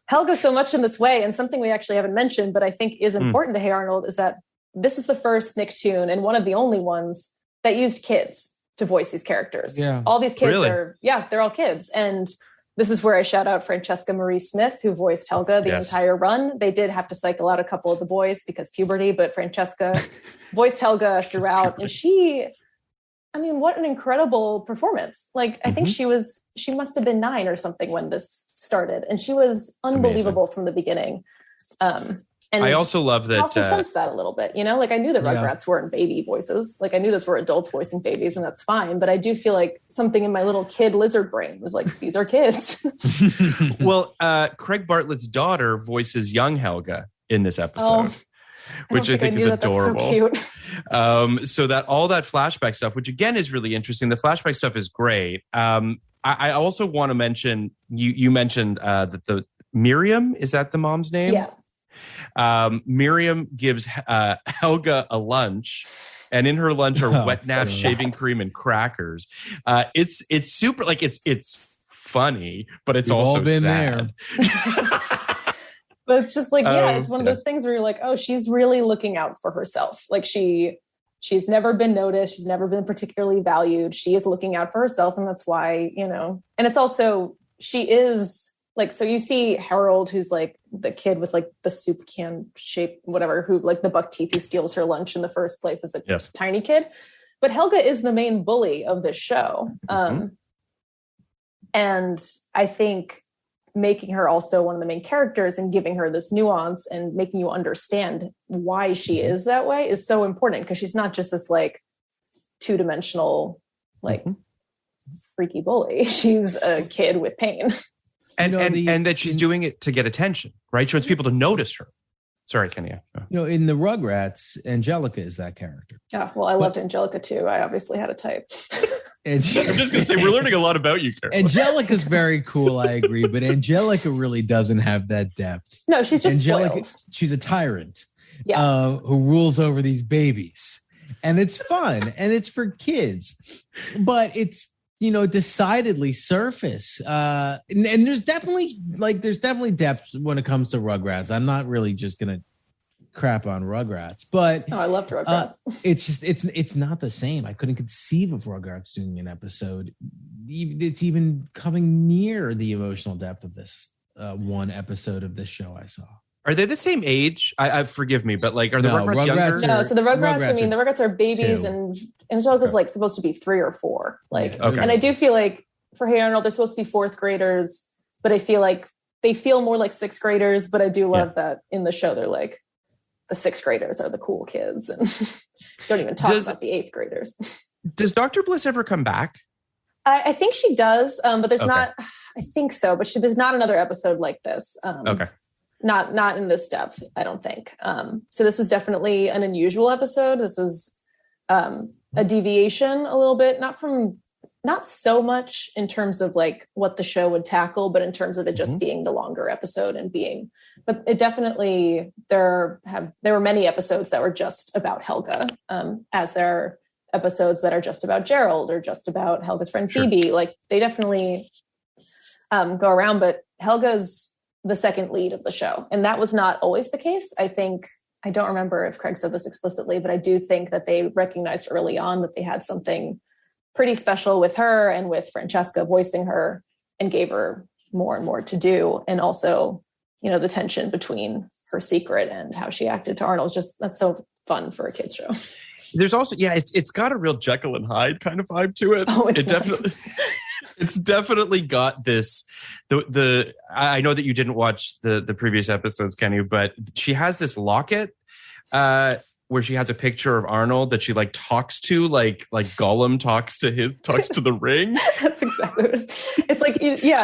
Helga so much in this way. And something we actually haven't mentioned, but I think is important to Hey Arnold, is that this was the first Nicktoon and one of the only ones that used kids to voice these characters. Yeah. All these kids they're all kids. And this is where I shout out Francesca Marie Smith, who voiced Helga the entire run. They did have to cycle out a couple of the boys because puberty, but Francesca voiced Helga throughout. And what an incredible performance. Like, I think she must have been 9 or something when this started. And she was unbelievable from the beginning. And I also love that. I also sensed that a little bit, like I knew that Rugrats weren't baby voices. Like I knew those were adults voicing babies and that's fine. But I do feel like something in my little kid lizard brain was like, these are kids. Well, Craig Bartlett's daughter voices young Helga in this episode. Which I think is adorable. That's so cute. So that all that flashback stuff, which again is really interesting. The flashback stuff is great. I also want to mention you mentioned that the Miriam, is that the mom's name? Yeah. Miriam gives Helga a lunch, and in her lunch are wet naff shaving cream and crackers. It's super it's funny, but it's also been sad. There. But it's just like, it's one of those things where you're like, oh, she's really looking out for herself. Like she's never been noticed. She's never been particularly valued. She is looking out for herself. And that's why, and it's also, she is like, so you see Harold, who's like the kid with like the soup can shape, whatever, who like the buck teeth, who steals her lunch in the first place as a tiny kid. But Helga is the main bully of this show. And I think making her also one of the main characters and giving her this nuance and making you understand why she is that way is so important, because she's not just this like two-dimensional, like freaky bully. She's a kid with pain. And that she's doing it to get attention, right? She wants people to notice her. Sorry, Kenny. In the Rugrats, Angelica is that character. Yeah, well, I loved Angelica too. I obviously had a type. I'm just going to say, we're learning a lot about you, Carol. Angelica's very cool, I agree, but Angelica really doesn't have that depth. No, she's just spoiled. She's a tyrant who rules over these babies. And it's fun, and it's for kids. But it's, decidedly surface. And there's definitely depth when it comes to Rugrats. I'm not really just going to crap on Rugrats, but I loved Rugrats. It's just it's not the same. I couldn't conceive of Rugrats doing an episode. It's even coming near the emotional depth of this one episode of this show I saw. Are they the same age? I forgive me, but like, are the Rugrats younger? No, so the Rugrats. The Rugrats are babies, 2. And Angelica's like supposed to be 3 or 4. Like, and I do feel like for Hey Arnold, they're supposed to be 4th graders, but I feel like they feel more like 6th graders. But I do love that in the show, they're like, the 6th graders are the cool kids, and don't even talk about the 8th graders. Does Dr. Bliss ever come back? I think she does, but there's not. I think so, but there's not another episode like this. Okay. Not in this depth, I don't think. So this was definitely an unusual episode. This was a deviation a little bit, not so much in terms of like what the show would tackle, but in terms of it just being the longer episode but it definitely, there were many episodes that were just about Helga, as there are episodes that are just about Gerald or just about Helga's friend Phoebe. Like they definitely go around, but Helga's the second lead of the show. And that was not always the case. I don't remember if Craig said this explicitly, but I do think that they recognized early on that they had something pretty special with her and with Francesca voicing her, and gave her more and more to do. And also, the tension between her secret and how she acted to Arnold, that's so fun for a kid's show. There's also, it's got a real Jekyll and Hyde kind of vibe to it. Oh, it's definitely got this, I know that you didn't watch the previous episodes, Kenny, but she has this locket, where she has a picture of Arnold that she like talks to, like Gollum talks to the ring. That's exactly what it is. It's like,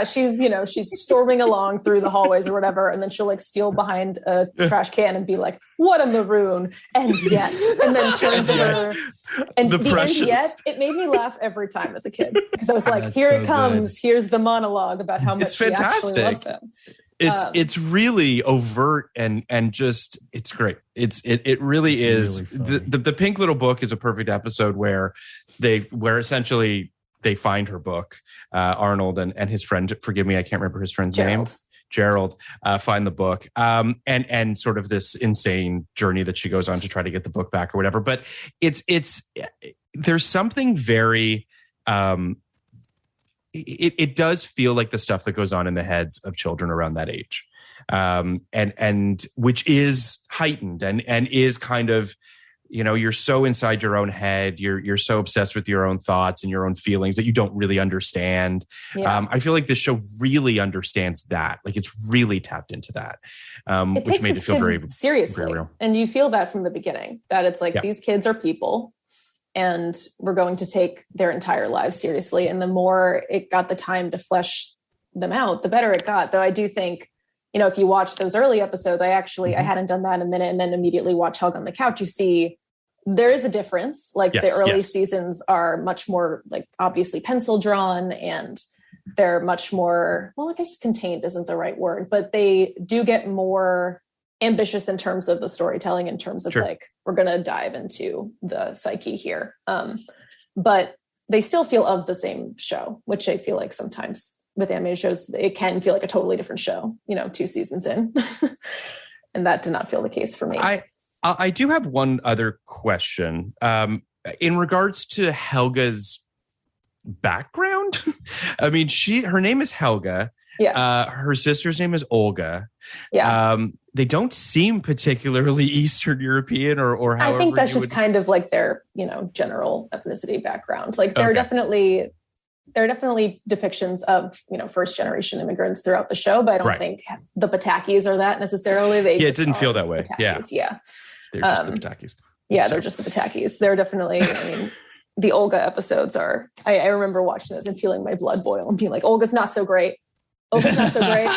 she's storming along through the hallways or whatever, and then she'll like steal behind a trash can and be like, "What a maroon!" And yet, and then turn to her. And the end yet, it made me laugh every time as a kid, because I was like, That's "Here so it comes! good. Here's the monologue about how much It's fantastic. she actually loves him." It's really overt and just, it's great. It really is. Really The Pink Little Book is a perfect episode where essentially they find her book, Arnold and his friend, forgive me, I can't remember his friend's name. Gerald, find the book, and sort of this insane journey that she goes on to try to get the book back or whatever. But there's something very, it does feel like the stuff that goes on in the heads of children around that age, and which is heightened and is kind of, you're so inside your own head, you're so obsessed with your own thoughts and your own feelings that you don't really understand. Yeah. I feel like this show really understands that, like it's really tapped into that, which made it feel very seriously, very real. And you feel that from the beginning, that it's like, these kids are people, and we're going to take their entire lives seriously. And the more it got the time to flesh them out, the better it got. Though I do think, if you watch those early episodes, I hadn't done that in a minute, and then immediately watch Helga on the Couch, you see there is a difference. Like the early seasons are much more like obviously pencil drawn, and they're much more, well, I guess contained isn't the right word, but they do get more ambitious in terms of the storytelling, in terms of like, we're going to dive into the psyche here. But they still feel of the same show, which I feel like sometimes with animated shows, it can feel like a totally different show, 2 seasons in. And that did not feel the case for me. I do have one other question. In regards to Helga's background, I mean, her name is Helga. Yeah. Her sister's name is Olga. Yeah. They don't seem particularly Eastern European or however. I think that's just kind of like their, general ethnicity background. Like there are definitely depictions of, first generation immigrants throughout the show, but I don't think the Patakis are that necessarily. It didn't feel that way. Patakis. Yeah. They're just the Patakis. Yeah, they're just the Patakis. They're definitely, the Olga episodes are, I remember watching those and feeling my blood boil and being like, Olga's not so great. Olga's not so great.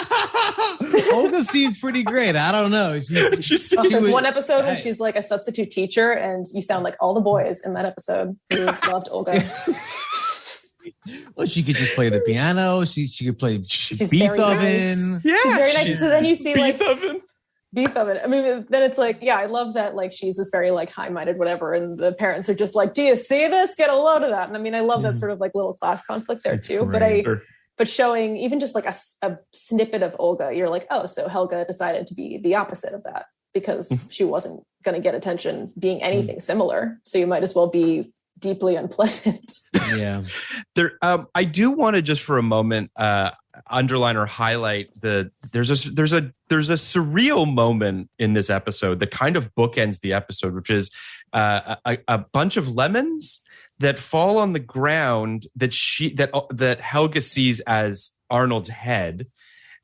Olga seemed pretty great. I don't know. There's one episode when she's like a substitute teacher, and you sound like all the boys in that episode who loved Olga. Well, she could just play the piano. She could play beef oven. Nice. Yeah, she's very nice. So then you see beef oven. I mean, then it's like, I love that. Like she's this very like high-minded whatever, and the parents are just like, "Do you see this? Get a load of that." And I mean, I love that sort of like little class conflict there too. Great. But showing even just like a snippet of Olga, you're like, oh, so Helga decided to be the opposite of that because she wasn't going to get attention being anything similar. So you might as well be deeply unpleasant. Yeah. I do want to just for a moment underline or highlight there's a surreal moment in this episode that kind of bookends the episode, which is a bunch of lemons that fall on the ground that Helga sees as Arnold's head.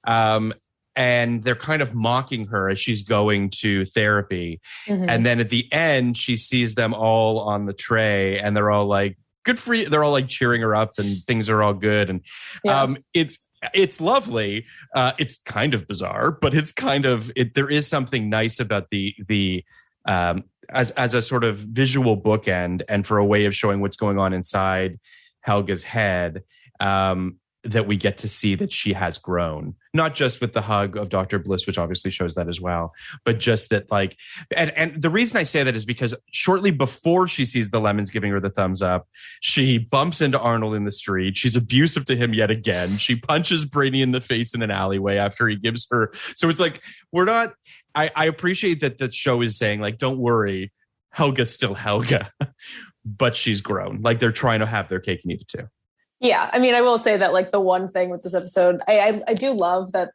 And they're kind of mocking her as she's going to therapy. Mm-hmm. And then at the end, she sees them all on the tray and they're all like, good for you. They're all like cheering her up and things are all good. And it's lovely. It's kind of bizarre, but it's kind of there is something nice about the as a sort of visual bookend and for a way of showing what's going on inside Helga's head, that we get to see that she has grown, not just with the hug of Dr. Bliss, which obviously shows that as well, but just that like, and the reason I say that is because shortly before she sees the lemons giving her the thumbs up, she bumps into Arnold in the street. She's abusive to him yet again. She punches Brady in the face in an alleyway after he gives her. So it's like, I appreciate that the show is saying like, don't worry, Helga's still Helga, but she's grown. Like they're trying to have their cake and eat it too. Yeah, I mean, I will say that like the one thing with this episode, I do love that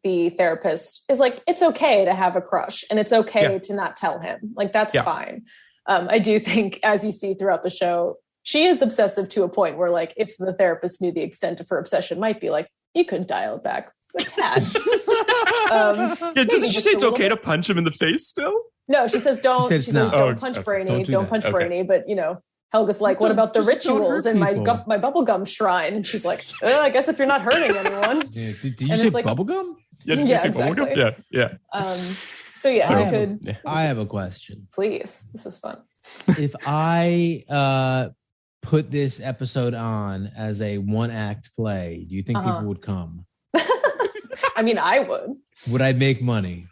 the therapist is like, it's okay to have a crush and it's okay to not tell him. Like, that's fine. I do think, as you see throughout the show, she is obsessive to a point where like, if the therapist knew the extent of her obsession, might be like, you could dial it back a tad. Doesn't she say it's okay to punch him in the face still? No, she says don't. She says don't punch Brainy. Don't punch Brainy. But you know, Helga's like, what about the rituals and my bubblegum shrine? And she's like, I guess if you're not hurting anyone. Yeah. Did you say like, bubblegum? Yeah, exactly. Bubblegum? Yeah. I have a question. Please, this is fun. If I put this episode on as a one-act play, do you think people would come? I mean, I would. Would I make money?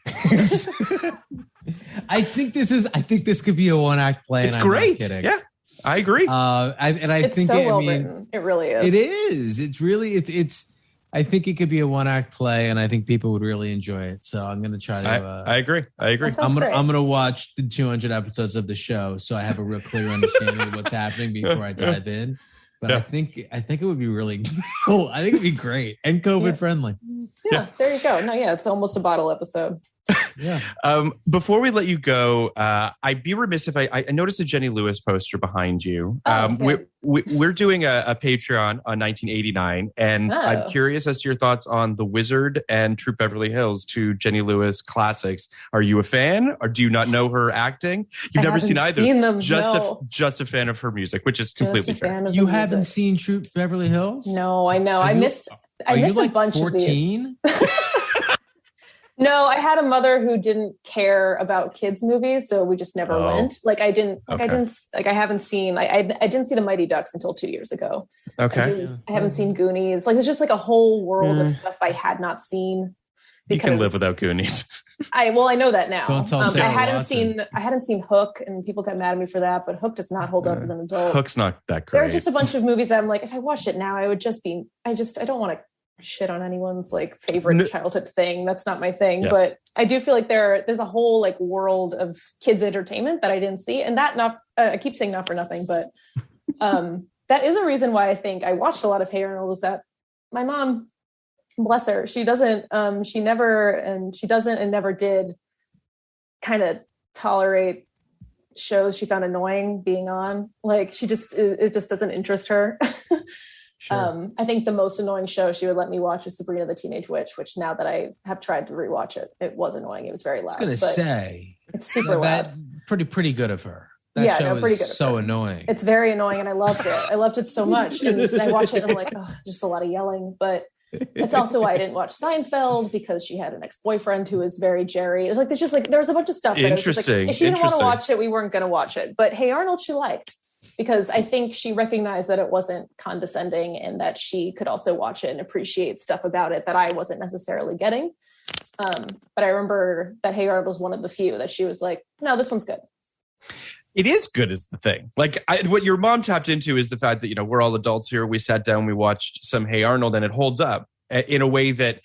I think this could be a one-act play. It's great. Yeah. I agree. It's so well written. It really is. It is. It's really. It's. I think it could be a one-act play, and I think people would really enjoy it. So I'm going to try to. I agree. I'm gonna watch the 200 episodes of the show, so I have a real clear understanding of what's happening before I dive in. But I think it would be really cool. I think it'd be great and COVID friendly. Yeah, there you go. No, it's almost a bottle episode. Yeah. Before we let you go, I'd be remiss if I noticed a Jenny Lewis poster behind you. We're doing a Patreon on 1989, and I'm curious as to your thoughts on The Wizard and Troop Beverly Hills, two Jenny Lewis classics. Are you a fan, or do you not know her acting? You've never seen either. Them, just a fan of her music, which is completely fair. You haven't seen Troop Beverly Hills? No, I know. I missed a bunch 14? Of these. No, I had a mother who didn't care about kids movies, so we just never went. Like I haven't seen The Mighty Ducks until 2 years ago. Okay. I haven't seen Goonies. Like, there's just like a whole world of stuff I had not seen. You can live without Goonies. I know that now. I hadn't seen Hook, and people got mad at me for that, but Hook does not hold up as an adult. Hook's not that great. There are just a bunch of movies that I'm like, if I watched it now, I would just be, I don't want to shit on anyone's like favorite childhood thing. That's not my thing. Yes. But I do feel like there's a whole like world of kids entertainment that I didn't see. And that I keep saying not for nothing, but that is a reason why I think I watched a lot of Hey Arnold, was that my mom, bless her, she never did kind of tolerate shows she found annoying being on. Like it just doesn't interest her. Sure. I think the most annoying show she would let me watch is Sabrina the Teenage Witch, which now that I have tried to rewatch it, it was annoying. It was very loud. I was going to say, it's super loud. Pretty good of her. That show is so annoying. It's very annoying, and I loved it. I loved it so much. And I watched it, and I'm like, oh, just a lot of yelling. But it's also why I didn't watch Seinfeld, because she had an ex-boyfriend who was very Jerry. It was like there was a bunch of stuff that interesting. If she didn't want to watch it, we weren't going to watch it. But Hey Arnold, she liked. Because I think she recognized that it wasn't condescending and that she could also watch it and appreciate stuff about it that I wasn't necessarily getting. But I remember that Hey Arnold was one of the few that she was like, no, this one's good. It is good is the thing. Like what your mom tapped into is the fact that, we're all adults here. We sat down, we watched some Hey Arnold, and it holds up in a way that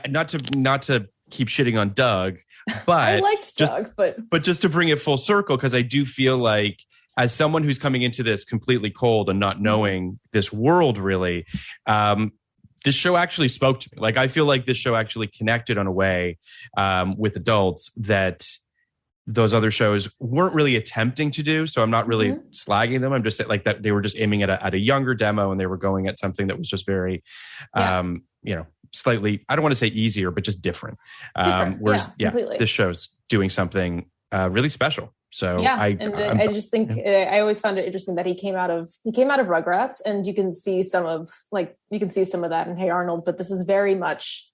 not to keep shitting on Doug, but I liked Doug, but just to bring it full circle, because I do feel like, as someone who's coming into this completely cold and not knowing this world really, this show actually spoke to me. Like, I feel like this show actually connected in a way with adults that those other shows weren't really attempting to do. So I'm not really slagging them. I'm just saying like that they were just aiming at a younger demo, and they were going at something that was just very, slightly, I don't want to say easier, but just different. Whereas, this show's doing something really special. So I just think I always found it interesting that he came out of Rugrats, and you can see some of that in Hey Arnold, but this is very much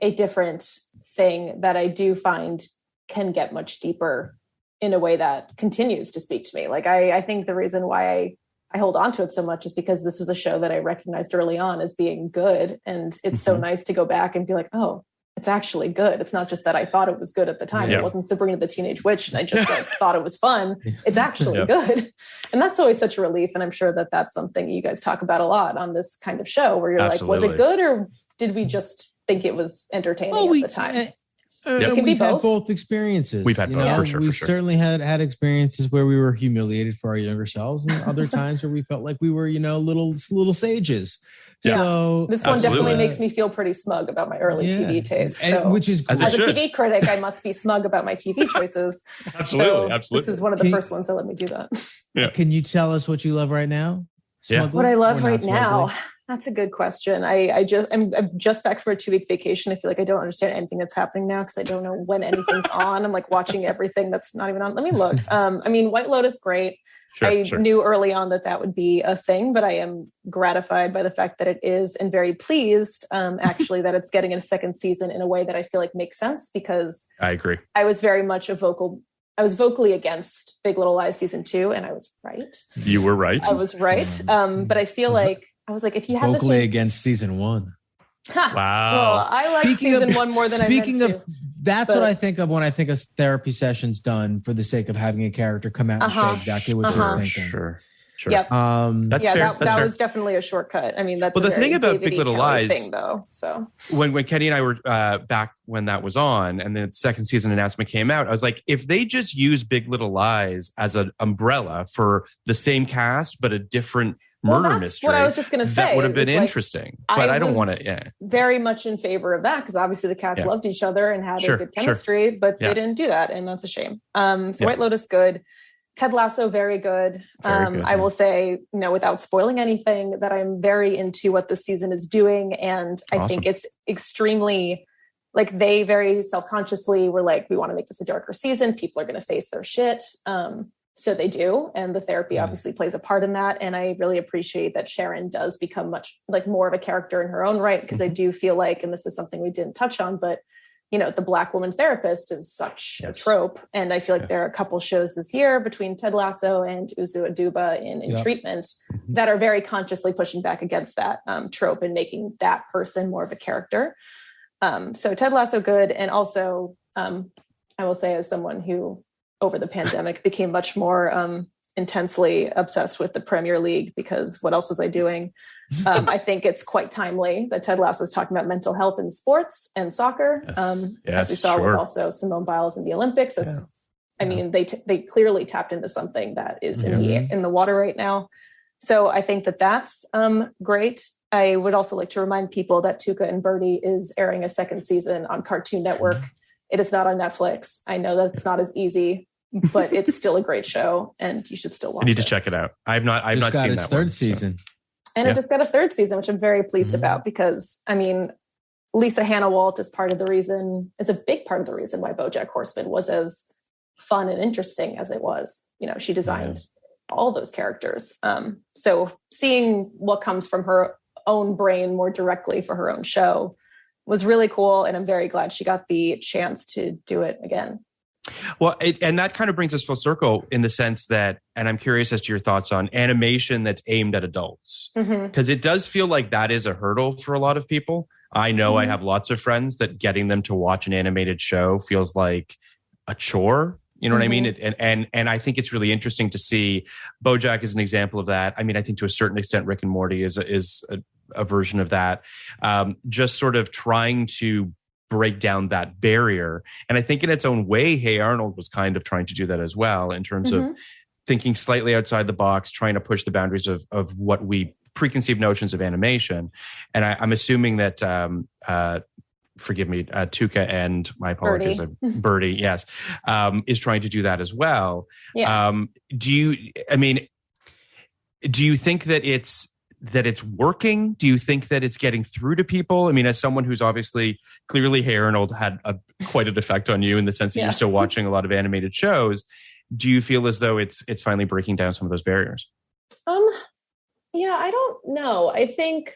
a different thing that I do find can get much deeper in a way that continues to speak to me. Like I think the reason why I hold on to it so much is because this was a show that I recognized early on as being good. And it's so nice to go back and be like, oh, it's actually good. It's not just that I thought it was good at the time. It wasn't Sabrina the Teenage Witch and I just thought it was fun. It's actually good. And that's always such a relief. And I'm sure that that's something you guys talk about a lot on this kind of show where you're like, was it good or did we just think it was entertaining at the time? We've had both experiences. We've had both, for sure. We've certainly had experiences where we were humiliated for our younger selves, and other times where we felt like we were, little sages. Yeah. So, this one definitely makes me feel pretty smug about my early TV taste. So, which is as a TV critic, I must be smug about my TV choices. Absolutely. This is one of the first ones that let me do that. Yeah. Can you tell us what you love right now? Smugly? What I love right now. That's a good question. I'm just back from a 2-week vacation. I feel like I don't understand anything that's happening now because I don't know when anything's on. I'm like watching everything that's not even on. Let me look. White Lotus, great. I knew early on that would be a thing, but I am gratified by the fact that it is, and very pleased, actually, that it's getting a second season in a way that I feel like makes sense, because I agree. I was very much I was vocally against Big Little Lies season 2, and I was right. You were right. I was right. But I feel like, I was like, if you had vocally against season 1. Wow. Well, I like season 1 more than I meant to. That's what I think of when I think of therapy sessions done for the sake of having a character come out and say exactly what you're thinking. Sure. Yep. That's fair. That was definitely a shortcut. I mean, that's the thing about Big Little Lies thing, though. So when Kenny and I were back when that was on, and the second season announcement came out, I was like, if they just use Big Little Lies as an umbrella for the same cast but a different murder mystery, what I was just going to say, that would have been interesting. But I don't want to. Yeah, very much in favor of that, because obviously the cast loved each other and had a good chemistry, but they didn't do that, and that's a shame. White Lotus, good. Ted Lasso, very good. I will say, without spoiling anything, that I'm very into what this season is doing. And I think it's extremely, they very self-consciously were like, we want to make this a darker season. People are going to face their shit. So they do. And the therapy obviously plays a part in that. And I really appreciate that Sharon does become much more of a character in her own right. Because I do feel like, and this is something we didn't touch on, but the Black woman therapist is such a trope. And I feel like there are a couple shows this year between Ted Lasso and Uzu Aduba in treatment that are very consciously pushing back against that trope and making that person more of a character. So Ted Lasso, good. And also, I will say, as someone who over the pandemic became much more intensely obsessed with the Premier League, because what else was I doing? I think it's quite timely that Ted Lasso is talking about mental health in sports and soccer. As we saw with also Simone Biles in the Olympics. They clearly tapped into something that is in the water right now. So I think that's great. I would also like to remind people that Tuca and Birdie is airing a second season on Cartoon Network. It is not on Netflix. I know that it's not as easy, but it's still a great show, and you should still watch it. I need to check it out. I've not seen that third season. And it just got a third season, which I'm very pleased about, because, Lisa Hannah Walt is a big part of the reason why BoJack Horseman was as fun and interesting as it was. She designed all those characters. So seeing what comes from her own brain more directly for her own show was really cool. And I'm very glad she got the chance to do it again. Well, and that kind of brings us full circle in the sense that, and I'm curious as to your thoughts on animation that's aimed at adults, because it does feel like that is a hurdle for a lot of people. I know I have lots of friends that getting them to watch an animated show feels like a chore. You know what I mean? And I think it's really interesting to see BoJack as an example of that. I mean, I think to a certain extent, Rick and Morty is a version of that. Just sort of trying to break down that barrier. And I think in its own way, Hey Arnold was kind of trying to do that as well, in terms of thinking slightly outside the box, trying to push the boundaries of what we preconceived notions of animation. And I'm assuming that, forgive me, Tuca and my apologies, Birdie, yes, is trying to do that as well. Yeah. Do you think that it's working? Do you think that it's getting through to people? I mean, as someone who's obviously clearly Hey Arnold had quite an effect on you in the sense that you're still watching a lot of animated shows. do you feel as though it's finally breaking down some of those barriers? Yeah, I don't know. I think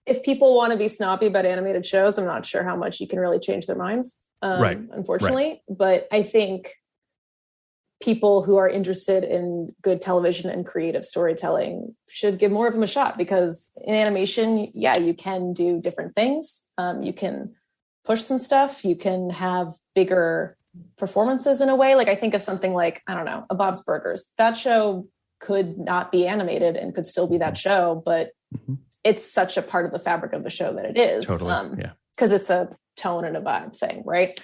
if people want to be snobby about animated shows, I'm not sure how much you can really change their minds, unfortunately. Right. But I think people who are interested in good television and creative storytelling should give more of them a shot, because in animation, yeah, you can do different things. You can push some stuff. You can have bigger performances in a way. Like I think of something like, I don't know, a Bob's Burgers. That show could not be animated and could still be that show, but it's such a part of the fabric of the show that it is. Totally. Because it's a tone and a vibe thing, right?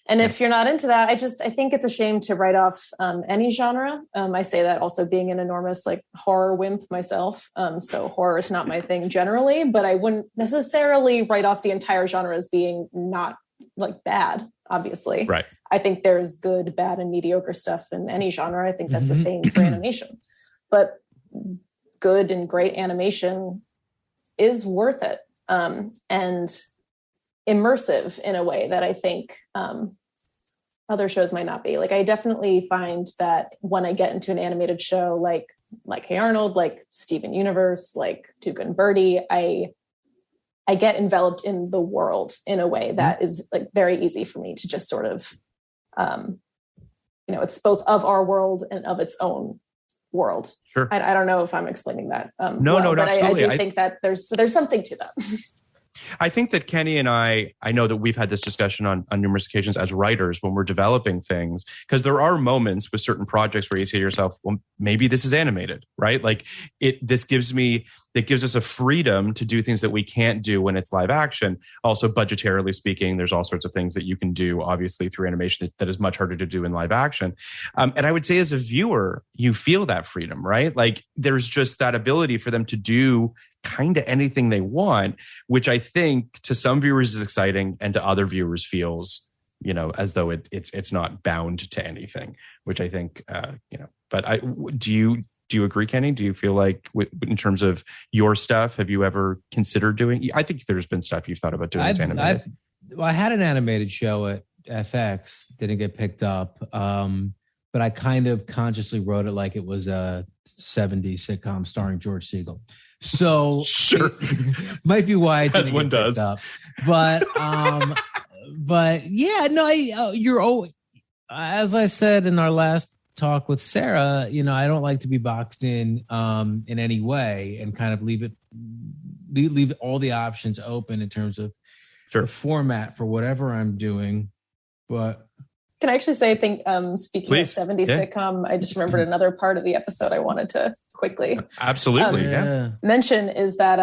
And if you're not into that, I think it's a shame to write off any genre. I say that also being an enormous like horror wimp myself. So horror is not my thing generally, but I wouldn't necessarily write off the entire genre as being not like bad, obviously. Right. I think there's good, bad, and mediocre stuff in any genre. I think that's the same for animation. But good and great animation is worth it and immersive in a way that I think other shows might not be. Like I definitely find that when I get into an animated show like Hey Arnold, like Steven Universe, like Tuca and Birdie, I get enveloped in the world in a way that is like very easy for me to just sort of it's both of our world and of its own world. Sure. I don't know if I'm explaining that. No, but absolutely. I do think that there's something to that. I think that Kenny and I know that we've had this discussion on numerous occasions as writers when we're developing things, because there are moments with certain projects where you say to yourself, well, maybe this is animated, right? Like it gives us a freedom to do things that we can't do when it's live action. Also, budgetarily speaking, there's all sorts of things that you can do, obviously, through animation that is much harder to do in live action. And I would say as a viewer, you feel that freedom, right? Like there's just that ability for them to do kind of anything they want, which I think to some viewers is exciting and to other viewers feels, as though it's not bound to anything, which I think, but do you agree, Kenny? Do you feel like in terms of your stuff, have you ever considered doing, I think there's been stuff you've thought about doing that's animated. I had an animated show at FX, didn't get picked up. But I kind of consciously wrote it like it was a 70s sitcom starring George Segal. So sure, might be why I didn't as one get does. Up. But yeah, no, you're always, as I said in our last talk with Sarah, I don't like to be boxed in any way, and kind of leave all the options open in terms of the format for whatever I'm doing. But can I actually say, I think, speaking of 70s sitcom, I just remembered another part of the episode I wanted to quickly mention is that,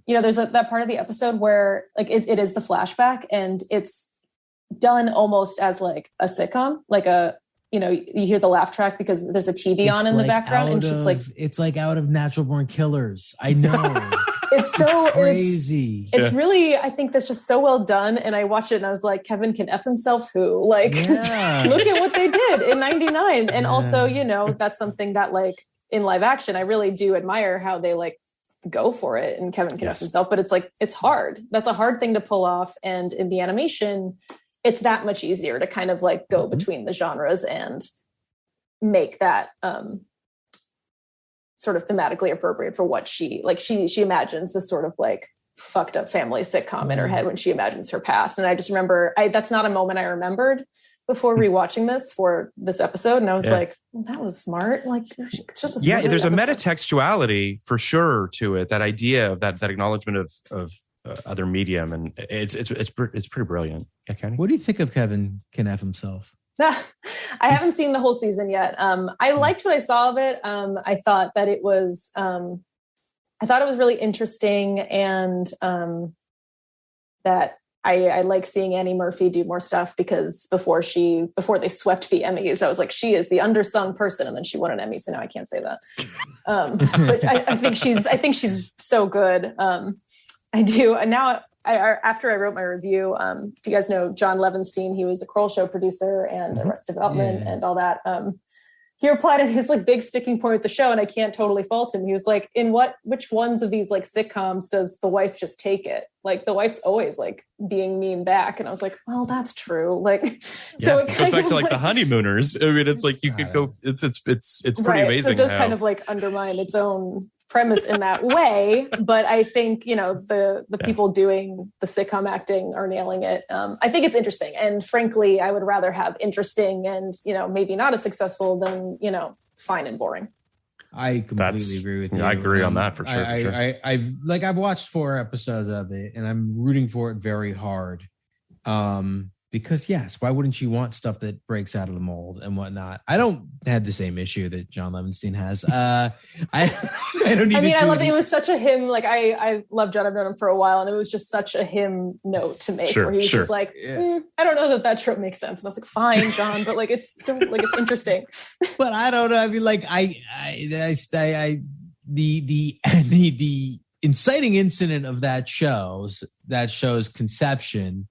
there's that part of the episode where like it is the flashback and it's done almost as like a sitcom, like you hear the laugh track because there's a TV on in the background. And it's like out of Natural Born Killers. I know. It's so crazy. It's really, I think that's just so well done. And I watched it and I was like, Kevin can F himself who? Like, look at what they did in 99. And also, that's something that like in live action, I really do admire how they like go for it and Kevin can F himself. But it's like, it's hard. That's a hard thing to pull off. And in the animation, it's that much easier to kind of like go between the genres and make that sort of thematically appropriate for what she imagines this sort of like fucked up family sitcom in her head when she imagines her past. And I just remember that's not a moment I remembered before rewatching this for this episode. And I was like, well, that was smart. Like it's just there's a metatextuality for sure to it. That idea of that acknowledgement of other medium. And it's pretty brilliant. Yeah, Kenny? What do you think of Kevin can F himself? I haven't seen the whole season yet. I liked what I saw of it. I thought that it was really interesting, and that I like seeing Annie Murphy do more stuff, because before they swept the Emmys, I was like, she is the undersung person, and then she won an Emmy, so now I can't say that. But I think she's so good. I do, and now. After I wrote my review, do you guys know John Levinstein? He was a Kroll Show producer and Arrested Development and all that. he replied, and his like big sticking point with the show, and I can't totally fault him. He was like, which ones of these like sitcoms does the wife just take it? Like the wife's always like being mean back. And I was like, well, that's true. Like, so it goes back to like the honeymooners. I mean, it's like you could go, it's pretty right. amazing. So it does kind of like undermine its own premise in that way. But I think, you know, the people doing the sitcom acting are nailing it. I think it's interesting. And frankly, I would rather have interesting and, you know, maybe not as successful than, you know, fine and boring. I completely agree with you. I agree on that for sure. I've watched 4 episodes of it, and I'm rooting for it very hard. Because yes, why wouldn't you want stuff that breaks out of the mold and whatnot? I don't have the same issue that John Levinstein has. I don't. I mean, I love it. It was such a him. Like I love John. I've known him for a while, and it was just such a him note to make. Where he was just like, I don't know that trope makes sense. And I was like, fine, John, but like it's still like it's interesting. But I don't know. I mean, like the inciting incident of that show's conception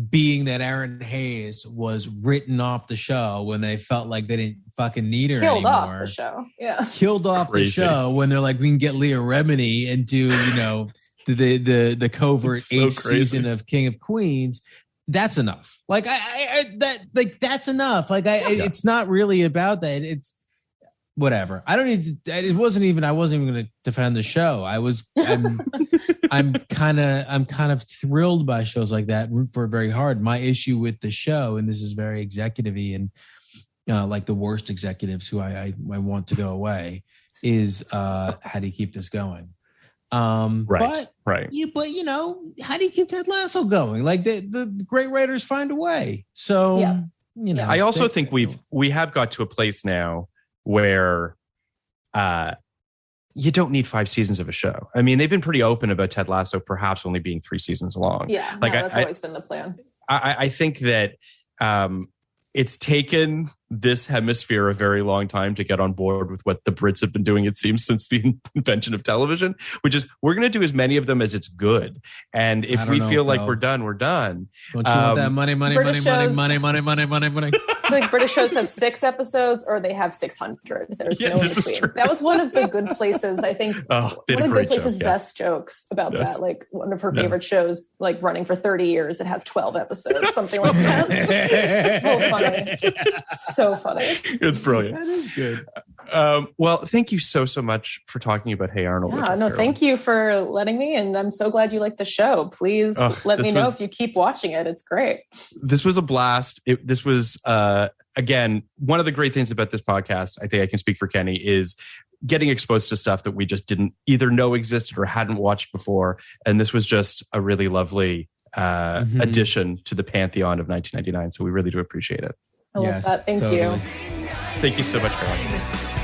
being that Erin Hayes was written off the show when they felt like they didn't fucking need her anymore. Killed off the show. Yeah. Killed off the show when they're like, we can get Leah Remini and do, you know, the covert 8th season of King of Queens. That's enough. Like that's enough. Like it's not really about that. It's whatever. I wasn't even going to defend the show. I'm kind of thrilled by shows like that, root for it very hard. My issue with the show, and this is very executive-y and like the worst executives who I want to go away, is how do you keep this going? Right. But you know, how do you keep Ted Lasso going? Like the great writers find a way. So you know, I also think we have got to a place now where you don't need 5 seasons of a show. I mean, they've been pretty open about Ted Lasso perhaps only being 3 seasons long. Yeah, like that's always been the plan. I think that it's taken this hemisphere a very long time to get on board with what the Brits have been doing, it seems, since the invention of television, which is we're going to do as many of them as it's good. And if we feel like we're done, we're done. Don't you want that money? Like British shows have 6 episodes or they have 600. There's no in between. That was one of the Good Places, I think. One of Good Places' best jokes about that. Like one of her favorite shows, like running for 30 years, it has 12 episodes, something like that. It's so funny. So funny. It's brilliant. That is good. Well, thank you so much for talking about Hey Arnold. Yeah, no, thank you for letting me, and I'm so glad you like the show. Please let me know if you keep watching it. It's great. This was a blast. This was again, one of the great things about this podcast, I think I can speak for Kenny, is getting exposed to stuff that we just didn't either know existed or hadn't watched before. And this was just a really lovely addition to the pantheon of 1999. So we really do appreciate it. I love that. Thank you. Thank you so much for watching.